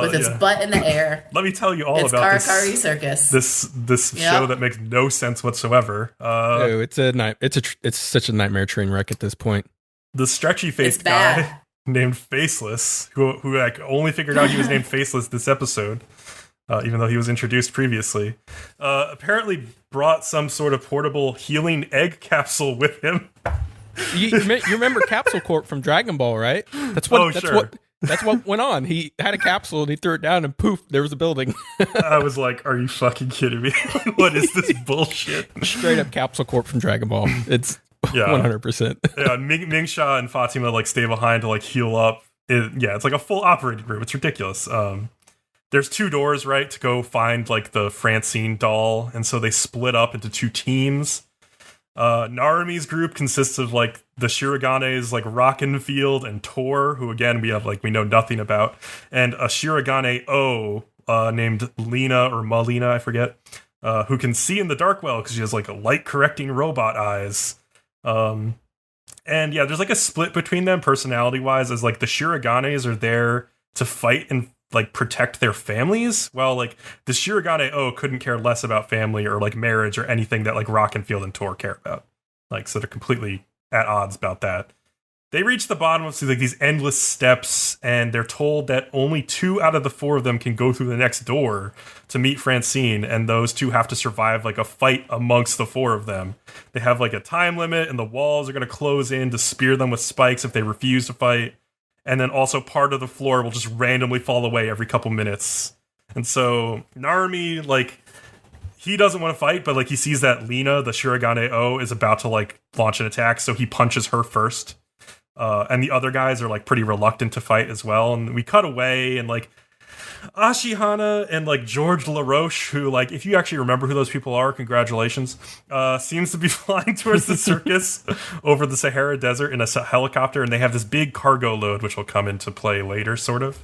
with its butt in the air? Let me tell you all it's about Karakuri Circus. This show that makes no sense whatsoever. It's such a nightmare train wreck at this point. The stretchy faced guy named Faceless, who like only figured out he was named Faceless this episode. Even though he was introduced previously, apparently brought some sort of portable healing egg capsule with him. You remember Capsule Corp from Dragon Ball, right? That's what went on. He had a capsule and he threw it down and poof, there was a building. I was like, are you fucking kidding me? What is this bullshit? Straight up Capsule Corp from Dragon Ball. It's 100%. Yeah, Mingsha and Fatima like stay behind to like heal up. It's like a full operating room. It's ridiculous. There's 2 doors, right, to go find, like, the Francine doll, and so they split up into 2 teams. Narumi's group consists of, like, the Shiraganes, like, Rockenfield and Tor, who, again, we know nothing about, and a Shiragane O named Lena, or Malina, I forget, who can see in the dark well, because she has, like, light-correcting robot eyes. And, yeah, there's, like, a split between them, personality-wise, as, like, the Shiraganes are there to fight and like protect their families, while like the Shiragane O couldn't care less about family or like marriage or anything that like Rockenfield and Tor care about. Like, so they're completely at odds about that. They reach the bottom of like these endless steps, and they're told that only 2 out of the 4 of them can go through the next door to meet Francine, and those 2 have to survive like a fight amongst the 4 of them. They have like a time limit, and the walls are going to close in to spear them with spikes if they refuse to fight. And then also part of the floor will just randomly fall away every couple minutes. And so Narumi, like, he doesn't want to fight, but like he sees that Lena, the Shiragane O, is about to like launch an attack, so he punches her first. And the other guys are like pretty reluctant to fight as well. And we cut away, and like Ashihana and like George LaRoche, who like, if you actually remember who those people are, congratulations, seems to be flying towards the circus over the Sahara Desert in a helicopter, and they have this big cargo load, which will come into play later, sort of.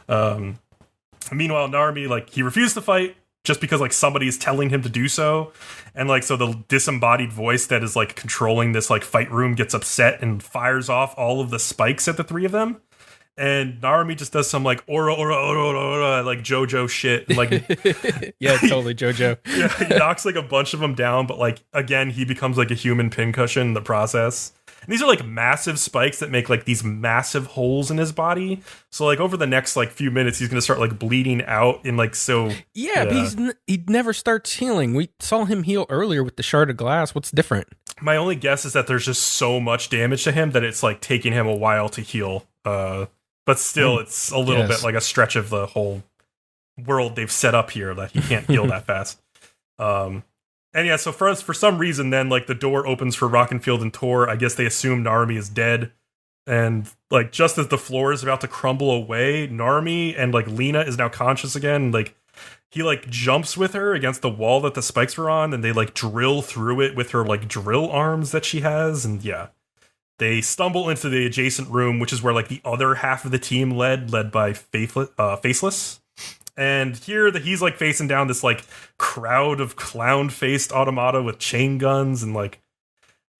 Meanwhile, Narumi, like, he refused to fight just because like somebody is telling him to do so, and like so the disembodied voice that is like controlling this like fight room gets upset and fires off all of the spikes at the 3 of them. And Narumi just does some like aura, like JoJo shit. And, like, yeah, totally JoJo. Yeah, he knocks like a bunch of them down, but like again, he becomes like a human pincushion in the process. And these are like massive spikes that make like these massive holes in his body. So like over the next like few minutes, he's gonna start like bleeding out in like so. Yeah, but he never starts healing. We saw him heal earlier with the shard of glass. What's different? My only guess is that there's just so much damage to him that it's like taking him a while to heal. But still, it's a little bit like a stretch of the whole world they've set up here that he can't heal that fast. And yeah, so for some reason, then like the door opens for Rockenfield and Tor. I guess they assume Narumi is dead. And like just as the floor is about to crumble away, Narumi and like Lena is now conscious again. Like he like jumps with her against the wall that the spikes were on, and they like drill through it with her like drill arms that she has. And yeah, they stumble into the adjacent room, which is where like the other half of the team led by Faceless. And here he's like facing down this like crowd of clown-faced automata with chain guns, and like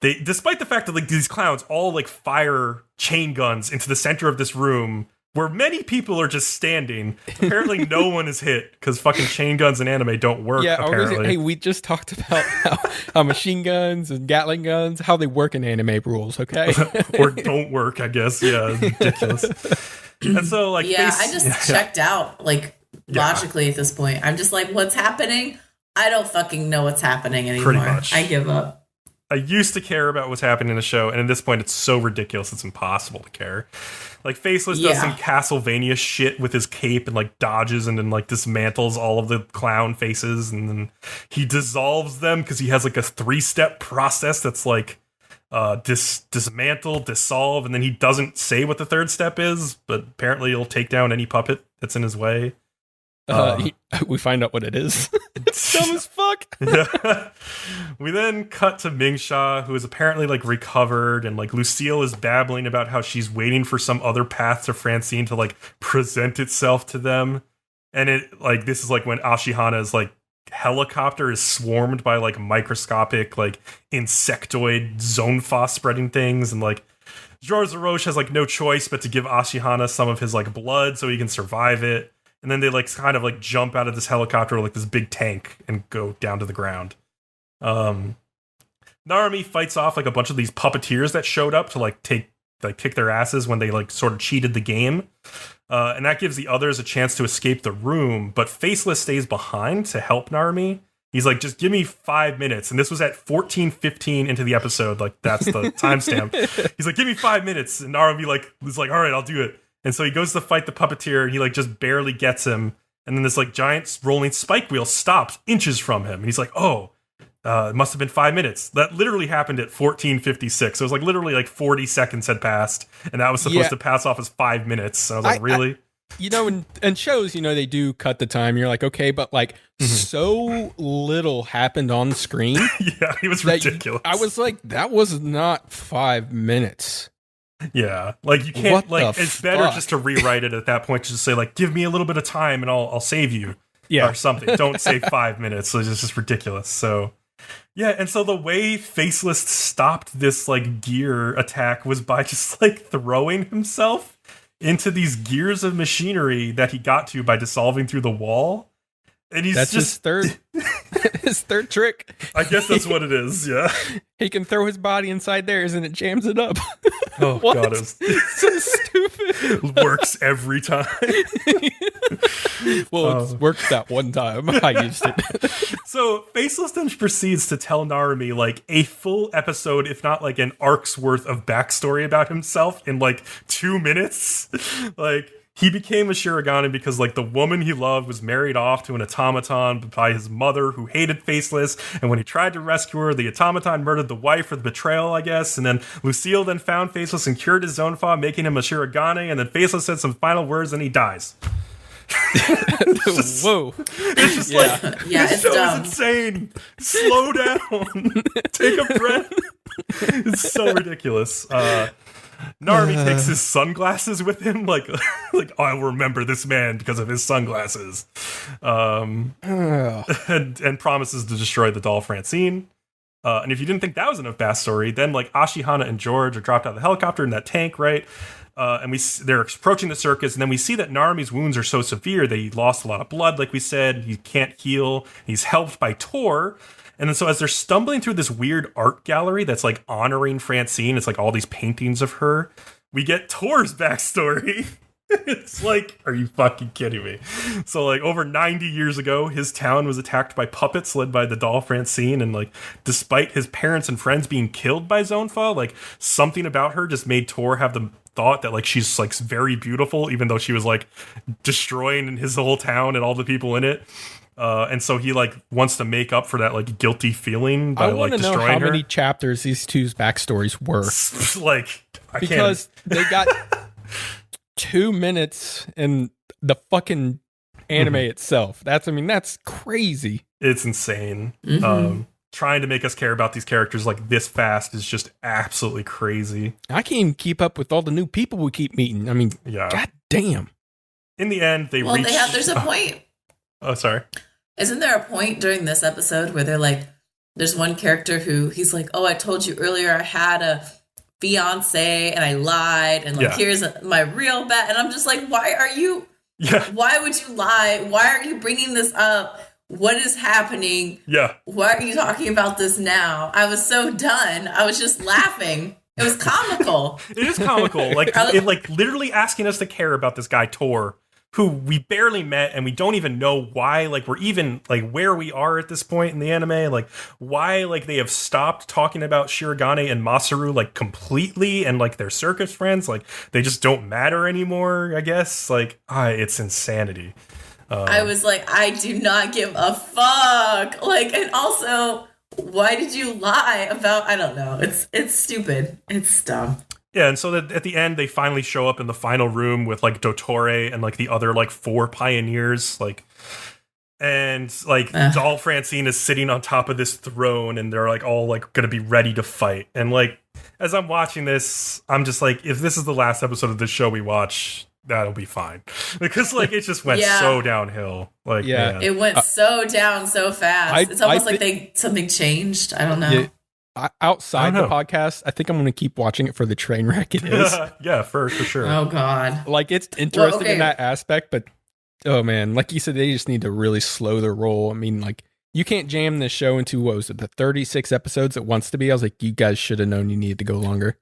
they, despite the fact that like these clowns all like fire chain guns into the center of this room where many people are just standing, apparently no one is hit because fucking chain guns in anime don't work. Yeah, apparently. Hey, we just talked about how machine guns and Gatling guns, how they work in anime rules, okay? Or don't work, I guess. Yeah, it's ridiculous. And so like I just checked out like logically at this point. I'm just like, what's happening? I don't fucking know what's happening anymore. Pretty much. I give up. I used to care about what's happening in the show, and at this point it's so ridiculous it's impossible to care. Like Faceless does some Castlevania shit with his cape and like dodges and then like dismantles all of the clown faces, and then he dissolves them because he has like a 3-step process that's like dismantle, dissolve, and then he doesn't say what the 3rd step is, but apparently he'll take down any puppet that's in his way. We find out what it is. It's dumb as fuck. Yeah. We then cut to Mingsha, who is apparently like recovered, and like Lucille is babbling about how she's waiting for some other path to Francine to like present itself to them. And it like this is like when Ashihana's like helicopter is swarmed by like microscopic like insectoid zonfa spreading things, and like Georges Laroche has like no choice but to give Ashihana some of his like blood so he can survive it. And then they like kind of like jump out of this helicopter like this big tank and go down to the ground. Narumi fights off like a bunch of these puppeteers that showed up to like kick their asses when they like sort of cheated the game. And that gives the others a chance to escape the room, but Faceless stays behind to help Narumi. He's like, just give me 5 minutes. And this was at 14:15 into the episode. Like that's the timestamp. He's like, give me 5 minutes. And Narumi like was like, all right, I'll do it. And so he goes to fight the puppeteer, and he like just barely gets him. And then this like giant rolling spike wheel stops inches from him, and he's like, "Oh, it must have been 5 minutes." That literally happened at 14:56. So it was like literally like 40 seconds had passed, and that was supposed to pass off as 5 minutes. So I was like, "Really?" In shows, they do cut the time. You're like, okay, but like so little happened on the screen. Yeah, it was ridiculous. I was like, that was not 5 minutes. Yeah, like you can't like it's better just to rewrite it at that point, just say like, give me a little bit of time and I'll save you, or something. Don't say 5 minutes. So it's just ridiculous. So yeah, and so the way Faceless stopped this like gear attack was by just like throwing himself into these gears of machinery that he got to by dissolving through the wall. And that's just his third trick. I guess that's what it is. Yeah, he can throw his body inside theirs and it jams it up. Oh God, it's so stupid. Works every time. Well, it's worked that one time. I used it. So Faceless then proceeds to tell Narumi like a full episode, if not like an arc's worth of backstory about himself in like 2 minutes. Like, he became a Shirogane because, like, the woman he loved was married off to an automaton by his mother, who hated Faceless. And when he tried to rescue her, the automaton murdered the wife for the betrayal, I guess. And then Lucille then found Faceless and cured his zonfa, making him a Shirogane. And then Faceless said some final words, and he dies. Whoa! It's just like this show is insane. Slow down. Take a breath. It's so ridiculous. Narumi takes his sunglasses with him, like I'll remember this man because of his sunglasses, and promises to destroy the doll Francine. And if you didn't think that was enough backstory, then like Ashihana and George are dropped out of the helicopter in that tank, right? And they're approaching the circus, and then we see that Narumi's wounds are so severe that he lost a lot of blood, like we said. He can't heal. He's helped by Tor. And then so as they're stumbling through this weird art gallery that's like honoring Francine, it's like all these paintings of her, we get Tor's backstory. It's like, are you fucking kidding me? So, like, over 90 years ago, his town was attacked by puppets led by the doll Francine, and, like, despite his parents and friends being killed by Zonfa, like, something about her just made Tor have the thought that, like, she's, like, very beautiful, even though she was, like, destroying his whole town and all the people in it. And so he, like, wants to make up for that, like, guilty feeling by, like, destroying her. I want to know how many chapters these two's backstories were. Like, because they got 2 minutes in the fucking anime itself. That's crazy. It's insane. Trying to make us care about these characters like this fast is just absolutely crazy. I can't even keep up with all the new people we keep meeting. I mean, god damn. In the end, there's a point. Oh, sorry. Isn't there a point during this episode where they're like, there's one character who he's like, oh, I told you earlier I had a fiance and I lied, and like, here's my real bet. And I'm just like, why would you lie? Why are you bringing this up? What is happening? Why are you talking about this now? I was so done. I was just laughing. It was comical. It is comical. Like literally asking us to care about this guy Tor, who we barely met, and we don't even know why, like, we're even, like, where we are at this point in the anime, like, why, like, they have stopped talking about Shirogane and Masaru, like, completely, and, like, their circus friends, like, they just don't matter anymore, I guess, like, it's insanity. I was like, I do not give a fuck, like, and also, why did you lie about, I don't know, it's stupid, it's dumb. Yeah, and so that at the end, they finally show up in the final room with, like, Dottore and, like, the other, like, 4 pioneers, like, and, like, doll Francine is sitting on top of this throne, and they're, like, all, like, gonna be ready to fight. And, like, as I'm watching this, I'm just like, if this is the last episode of this show we watch, that'll be fine. Because, like, it just went so downhill. Like, man. It went so down so fast. It's almost like something changed. I don't know. Yeah. Outside the podcast, I think I'm going to keep watching it for the train wreck it is. Yeah, for sure. Oh, God. Like, it's interesting in that aspect, but, oh, man, like you said, they just need to really slow their roll. I mean, like, you can't jam this show into, what was it, the 36 episodes it wants to be? I was like, you guys should have known you needed to go longer.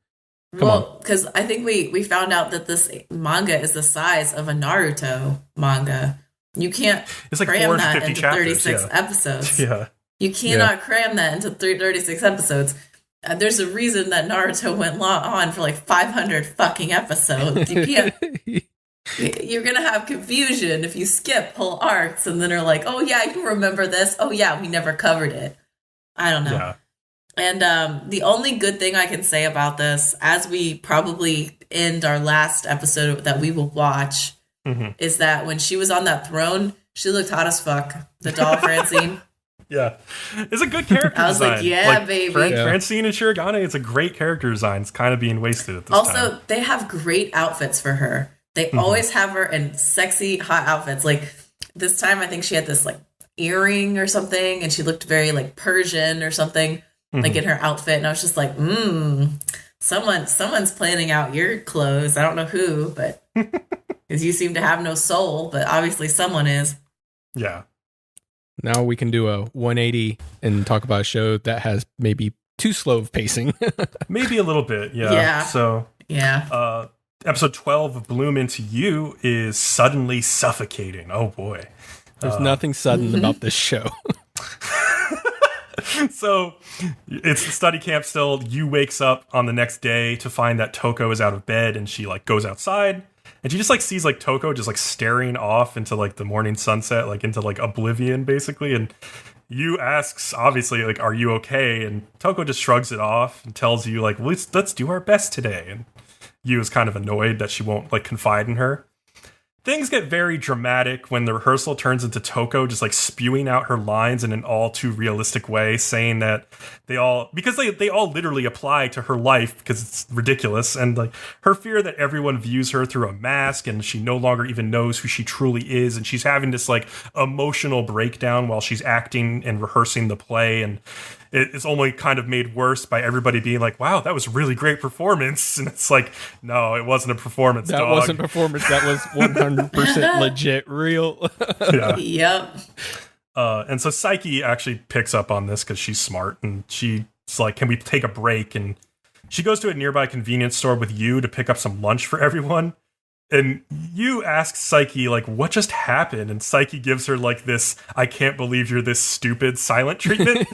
Come on. Because I think we found out that this manga is the size of a Naruto manga. You can't cram that into 36 episodes. Yeah. You cannot cram that into 36 episodes. There's a reason that Naruto went on for like 500 fucking episodes. You can't. You're gonna have confusion if you skip whole arcs and then are like, oh yeah, you remember this. Oh yeah, we never covered it. I don't know. Yeah. And the only good thing I can say about this, as we probably end our last episode that we will watch, is that when she was on that throne, she looked hot as fuck. The doll Francine. Yeah, it's a good character design. I was like, yeah, baby. Francine and Shirogane, it's a great character design. It's kind of being wasted at this time. Also, they have great outfits for her. They always have her in sexy, hot outfits. Like, this time, I think she had this, like, earring or something, and she looked very, like, Persian or something, like, in her outfit. And I was just like, someone's planning out your clothes. I don't know who, but because you seem to have no soul, but obviously someone is. Yeah. Now we can do a 180 and talk about a show that has maybe too slow of pacing. Maybe a little bit, yeah. So, episode 12 of Bloom Into You is suddenly suffocating. Oh, boy. There's nothing sudden about this show. So, it's the study camp still. Yu wakes up on the next day to find that Touko is out of bed, and she, like, goes outside. And she just, like, sees, like, Touko just, like, staring off into, like, the morning sunset, like, into, like, oblivion, basically. And Yu asks, obviously, like, are you okay? And Touko just shrugs it off and tells Yu, like, well, let's do our best today. And Yu is kind of annoyed that she won't, like, confide in her. Things get very dramatic when the rehearsal turns into Touko just, like, spewing out her lines in an all too realistic way, saying that they all literally apply to her life because it's ridiculous, and, like, her fear that everyone views her through a mask and she no longer even knows who she truly is, and she's having this, like, emotional breakdown while she's acting and rehearsing the play, and it's only kind of made worse by everybody being like, wow, that was a really great performance. And it's like, no, it wasn't a performance, That wasn't performance. That was 100% legit real. Yeah. Yep. And so Psyche actually picks up on this because she's smart. And she's like, can we take a break? And she goes to a nearby convenience store with Yu to pick up some lunch for everyone. And you ask Psyche, like, what just happened? And Psyche gives her, like, this, I can't believe you're this stupid silent treatment.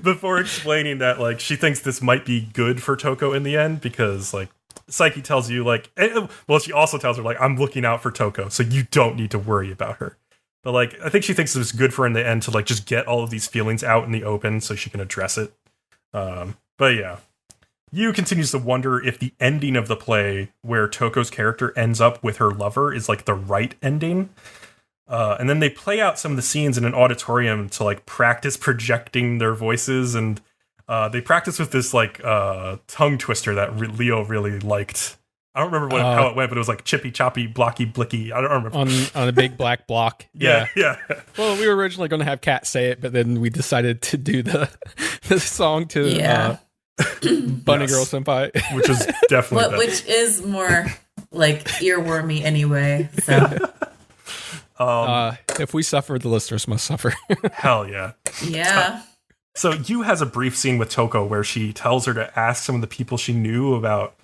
Before explaining that, like, she thinks this might be good for Touko in the end because, like, Psyche tells you, like, well, she also tells her, like, I'm looking out for Touko, so you don't need to worry about her. But, like, I think she thinks it was good for her in the end to, like, just get all of these feelings out in the open so she can address it. But, yeah. Yu continues to wonder if the ending of the play, where Touko's character ends up with her lover, is, like, the right ending. And then they play out some of the scenes in an auditorium to, like, practice projecting their voices, and they practice with this, like, tongue twister that Leo really liked. I don't remember how it went, but it was like chippy, choppy, blocky, blicky. I don't remember. On a big black block. Yeah. Well, we were originally going to have Kat say it, but then we decided to do the song to Bunny Girl Senpai. Which is definitely which is more, like, earwormy anyway. So if we suffer, the listeners must suffer. Hell yeah. Yeah. So Yu has a brief scene with Touko where she tells her to ask some of the people she knew about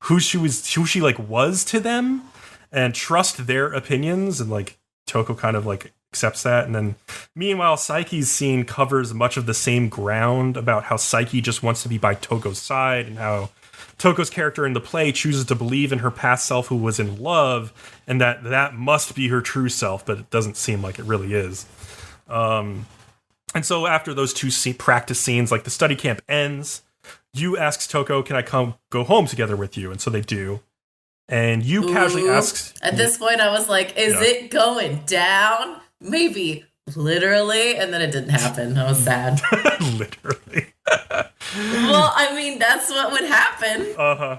who she was to them and trust their opinions, and like Touko kind of like accepts that. And then meanwhile, Psyche's scene covers much of the same ground about how Psyche just wants to be by Touko's side, and how Touko's character in the play chooses to believe in her past self who was in love, and that must be her true self, but it doesn't seem like it really is. And so after those two practice scenes, like, the study camp ends, Yu asks Touko, can I go home together with you? And so they do. And Yu casually asks... At this point, I was like, is it going down? Maybe literally. And then it didn't happen. I was sad. Literally. Well, I mean, that's what would happen. Uh-huh.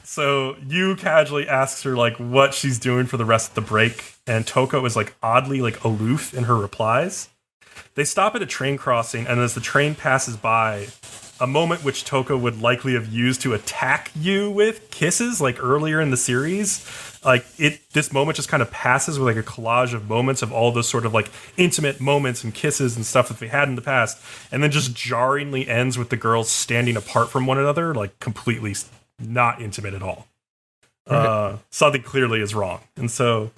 So Yu casually asks her, like, what she's doing for the rest of the break. And Touko is, like, oddly, like, aloof in her replies. They stop at a train crossing, and as the train passes by, a moment which Touko would likely have used to attack Yu with kisses, like earlier in the series, like, this moment just kind of passes with, like, a collage of moments of all those sort of, like, intimate moments and kisses and stuff that they had in the past, and then just jarringly ends with the girls standing apart from one another, like, completely not intimate at all. Right. Something clearly is wrong. And so...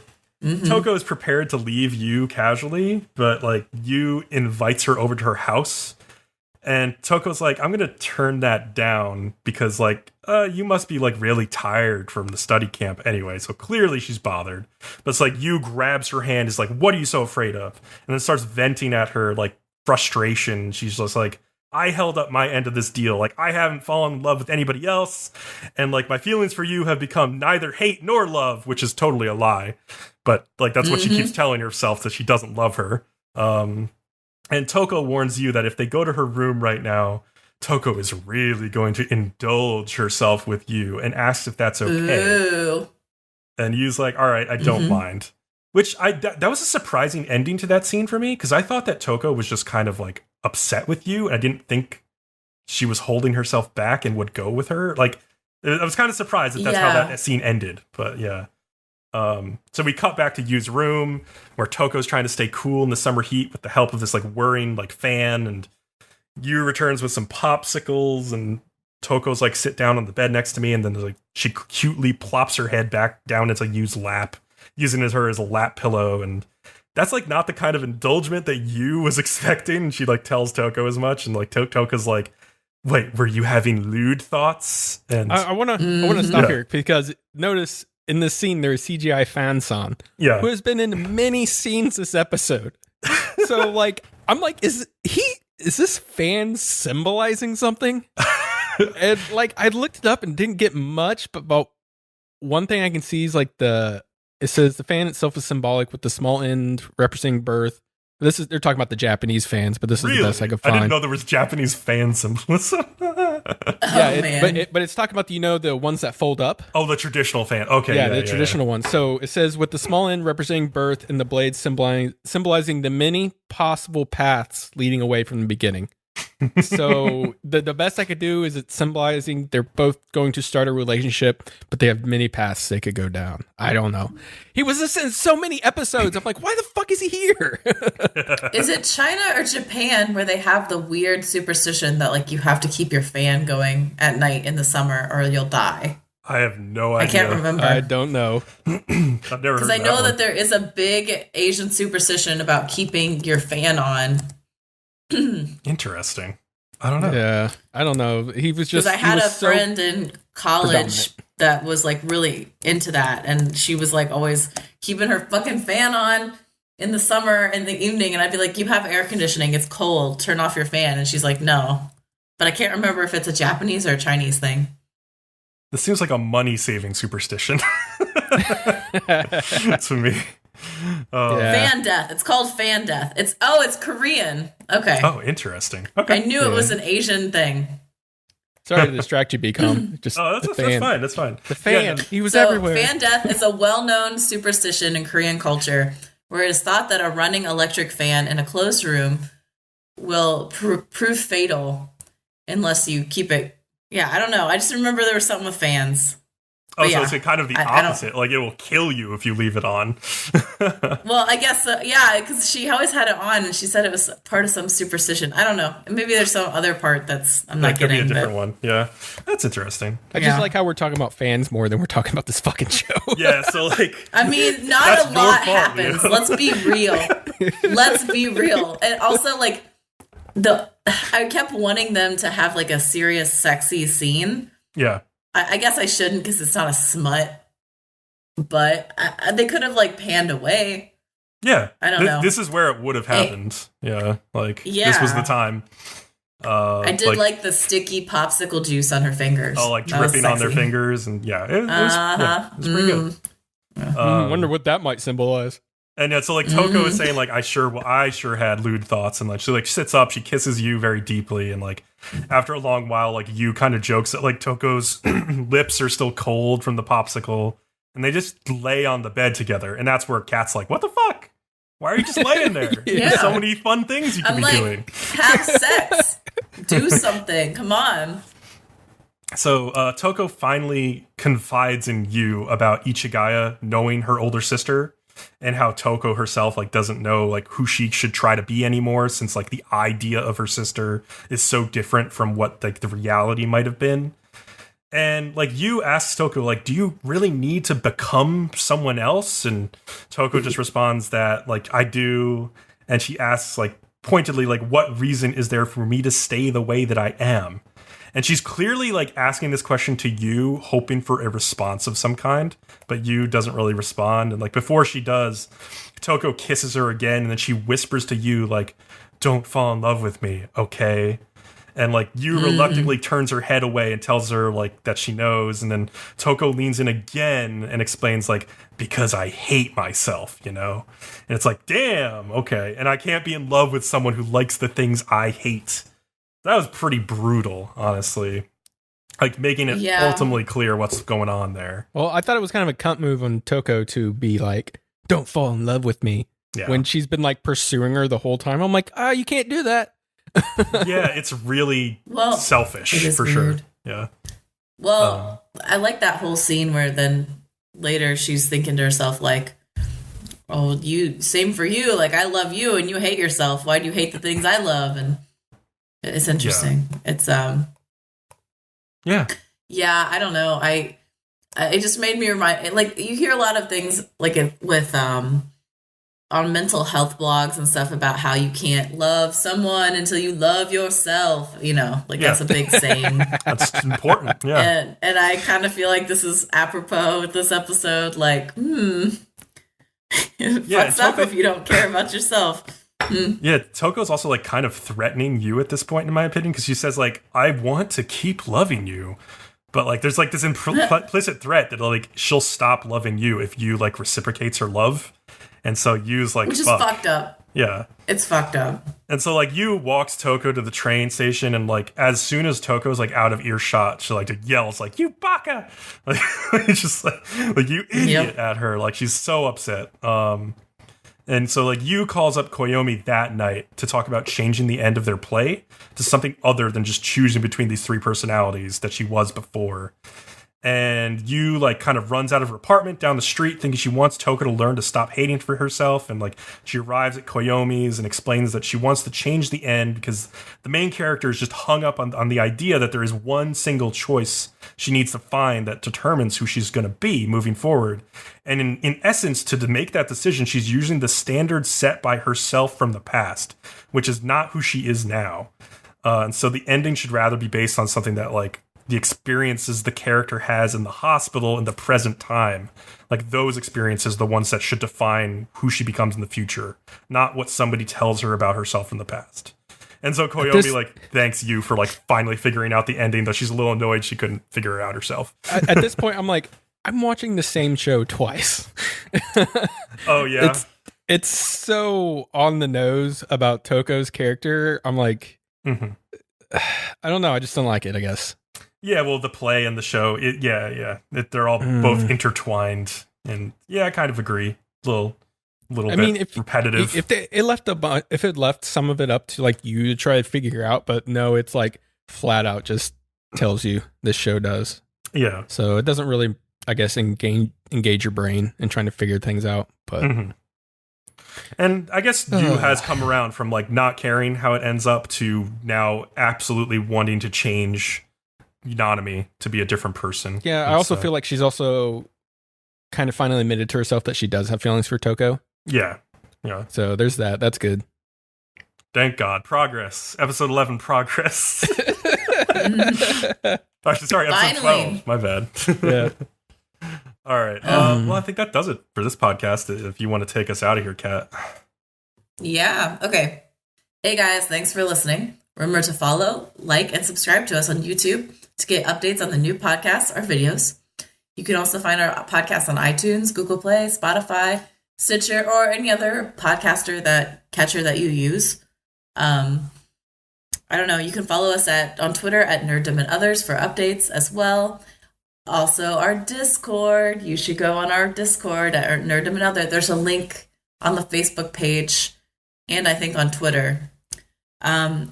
Touko is prepared to leave Yu casually, but, like, Yu invites her over to her house, and Toko's like, I'm gonna turn that down because, like, you must be, like, really tired from the study camp anyway, so clearly she's bothered. But it's like Yu grabs her hand, is like, what are you so afraid of? And then starts venting at her, like, frustration. She's just like, I held up my end of this deal. Like, I haven't fallen in love with anybody else, and, like, my feelings for you have become neither hate nor love, which is totally a lie. But, like, that's what she keeps telling herself, that she doesn't love her. And Touko warns Yu that if they go to her room right now, Touko is really going to indulge herself with Yu, and asks if that's okay. Ooh. And Yu's like, all right, I don't mind. Which, that was a surprising ending to that scene for me, because I thought that Touko was just kind of, like, upset with Yu, and I didn't think she was holding herself back and would go with her. Like, I was kind of surprised that that's how that scene ended, but yeah. So we cut back to Yu's room, where Toko's trying to stay cool in the summer heat with the help of this, like, whirring, like, fan, and Yu returns with some popsicles, and Toko's like, sit down on the bed next to me, and then, like, she cutely plops her head back down into Yu's lap, using her as a lap pillow, and that's, like, not the kind of indulgement that Yu was expecting, and she, like, tells Touko as much, and, like, Toko's like, wait, were you having lewd thoughts? And I want to stop here, because notice... in this scene, there is C.G.I. fan-san, who has been in many scenes this episode. So, like, I'm like, is this fan symbolizing something? And, like, I looked it up and didn't get much, but about one thing I can see is, like, it says the fan itself is symbolic with the small end representing birth. They're talking about the Japanese fans, but this is the best I could find. I didn't know there was Japanese fan symbolism. But it's talking about the ones that fold up. Oh, the traditional fan. Okay, yeah, the traditional ones. So it says with the small end representing birth and the blade symbolizing the many possible paths leading away from the beginning. So the best I could do is it's symbolizing they're both going to start a relationship, but they have many paths they could go down. I don't know. He was this in so many episodes. I'm like, why the fuck is he here? Is it China or Japan where they have the weird superstition that, like, you have to keep your fan going at night in the summer or you'll die? I have no idea. I can't remember. I don't know. I've never heard Because I know one. that there is a big Asian superstition about keeping your fan on. Interesting. I don't know. Yeah, I don't know. He was just. Because I had a so friend in college that was like really into that, and she was like always keeping her fucking fan on in the summer in the evening, and I'd be like, "You have air conditioning. It's cold. Turn off your fan." And she's like, "No," but I can't remember if it's a Japanese or a Chinese thing. This seems like a money-saving superstition to me. Fan death. It's called fan death. It's Korean. Okay. Oh, interesting. Okay. I knew it was an Asian thing. Sorry to distract you, Bcom. Just that's fine. That's fine. The fan. Yeah. He was everywhere. Fan death is a well-known superstition in Korean culture where it is thought that a running electric fan in a closed room will prove fatal unless you keep it. Yeah, I don't know. I just remember there was something with fans. Oh, so it's kind of the opposite. Like, it will kill you if you leave it on. Well, I guess, yeah, because she always had it on, and she said it was part of some superstition. I don't know. Maybe there's some other part I'm not getting. Could be a different one. Yeah, that's interesting. I just like how we're talking about fans more than we're talking about this fucking show. Yeah, so, like... I mean, not a lot happens. Yeah. Let's be real. Let's be real. And also, like, I kept wanting them to have, like, a serious, sexy scene. Yeah. I guess I shouldn't because it's not a smut, but they could have like panned away. Yeah, I don't know. This is where it would have happened. This was the time. I did like the sticky popsicle juice on her fingers. Oh, like dripping on their fingers, and it was pretty good. Wonder what that might symbolize. And yeah, so like Touko is saying like I sure had lewd thoughts, and like she like sits up, she kisses you very deeply, and like after a long while, like you kind of jokes that like Touko's lips are still cold from the popsicle, and they just lay on the bed together, and that's where Kat's like, "What the fuck? Why are you just laying there? There's so many fun things you could be doing. Have sex, do something. Come on." So Touko finally confides in you about Ichigaya knowing her older sister. And how Touko herself like doesn't know like who she should try to be anymore, since like the idea of her sister is so different from what like the reality might have been. And like you ask Touko like, do you really need to become someone else? And Touko just responds that like I do. And she asks like pointedly like, what reason is there for me to stay the way that I am? And she's clearly like asking this question to you, hoping for a response of some kind, but you doesn't really respond. And like before she does, Touko kisses her again, and then she whispers to you like, "Don't fall in love with me, okay?" And like you reluctantly turns her head away and tells her like that she knows. And then Touko leans in again and explains like, "Because I hate myself, you know?" And it's like, damn, okay. And I can't be in love with someone who likes the things I hate. That was pretty brutal, honestly. Like, making it ultimately clear what's going on there. Well, I thought it was kind of a cunt move on Touko to be like, "Don't fall in love with me." Yeah. When she's been, like, pursuing her the whole time. I'm like, you can't do that. Yeah, it's really selfish, for sure. Yeah. Well, I like that whole scene where then later she's thinking to herself, like, "Oh, same for you. Like, I love you and you hate yourself. Why do you hate the things I love?" And it's interesting. Yeah. It's yeah, I don't know. It just made me remind, like, you hear a lot of things like with on mental health blogs and stuff about how you can't love someone until you love yourself. You know, like that's a big saying. That's important. Yeah, and I kind of feel like this is apropos with this episode. Like, fucks up if you don't care about yourself. Yeah, Touko's also like kind of threatening you at this point, in my opinion, because she says like, "I want to keep loving you," but like there's like this implicit threat that like she'll stop loving you if you like reciprocates her love, and so Yu's like, which is fucked up. Yeah, it's fucked up. And so like Yu walks Touko to the train station, and like as soon as Toko's like out of earshot, she like yells like, "You baka!" Like it's just like you idiot at her. Like she's so upset. And so, like, Yu calls up Koyomi that night to talk about changing the end of their play to something other than just choosing between these three personalities that she was before. And Yu like kind of runs out of her apartment down the street thinking she wants Touko to learn to stop hating for herself. And like she arrives at Koyomi's and explains that she wants to change the end because the main character is just hung up on the idea that there is one single choice she needs to find that determines who she's going to be moving forward. And in essence, to make that decision, she's using the standards set by herself from the past, which is not who she is now. And so the ending should rather be based on something that like the experiences the character has in the hospital in the present time. Like those experiences, the ones that should define who she becomes in the future, not what somebody tells her about herself in the past. And so Koyomi thanks you for like finally figuring out the ending, though she's a little annoyed she couldn't figure it out herself. At this point, I'm like, I'm watching the same show twice. Oh yeah. It's so on the nose about Touko's character. I'm like, I don't know. I just don't like it, I guess. Yeah, well, the play and the show, they're all both intertwined, and I kind of agree. Little bit repetitive. If it left some of it up to like you to try to figure out, but no, it's like flat out just tells you this show does. Yeah. So it doesn't really, I guess, engage your brain in trying to figure things out. But and I guess Yu has come around from like not caring how it ends up to now absolutely wanting to change Nanami to be a different person. Yeah, I also feel like she's also kind of finally admitted to herself that she does have feelings for Touko. Yeah. So there's that. That's good. Thank God. Progress. Episode 11, progress. Actually, sorry, episode 12. My bad. Yeah. All right. Well, I think that does it for this podcast. If you want to take us out of here, Kat. Yeah. Okay. Hey, guys. Thanks for listening. Remember to follow, like, and subscribe to us on YouTube to get updates on the new podcasts or videos. You can also find our podcast on iTunes, Google Play, Spotify, Stitcher, or any other catcher that you use. I don't know. You can follow us on Twitter at Nerdom and Others for updates as well. Also, our Discord. You should go on our Discord at Nerdom and Other. There's a link on the Facebook page and I think on Twitter.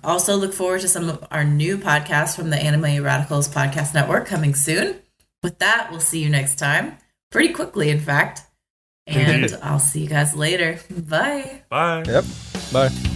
Also look forward to some of our new podcasts from the Anime Radicals Podcast Network coming soon. With that, we'll see you next time. Pretty quickly, in fact. And I'll see you guys later. Bye. Bye. Yep. Bye.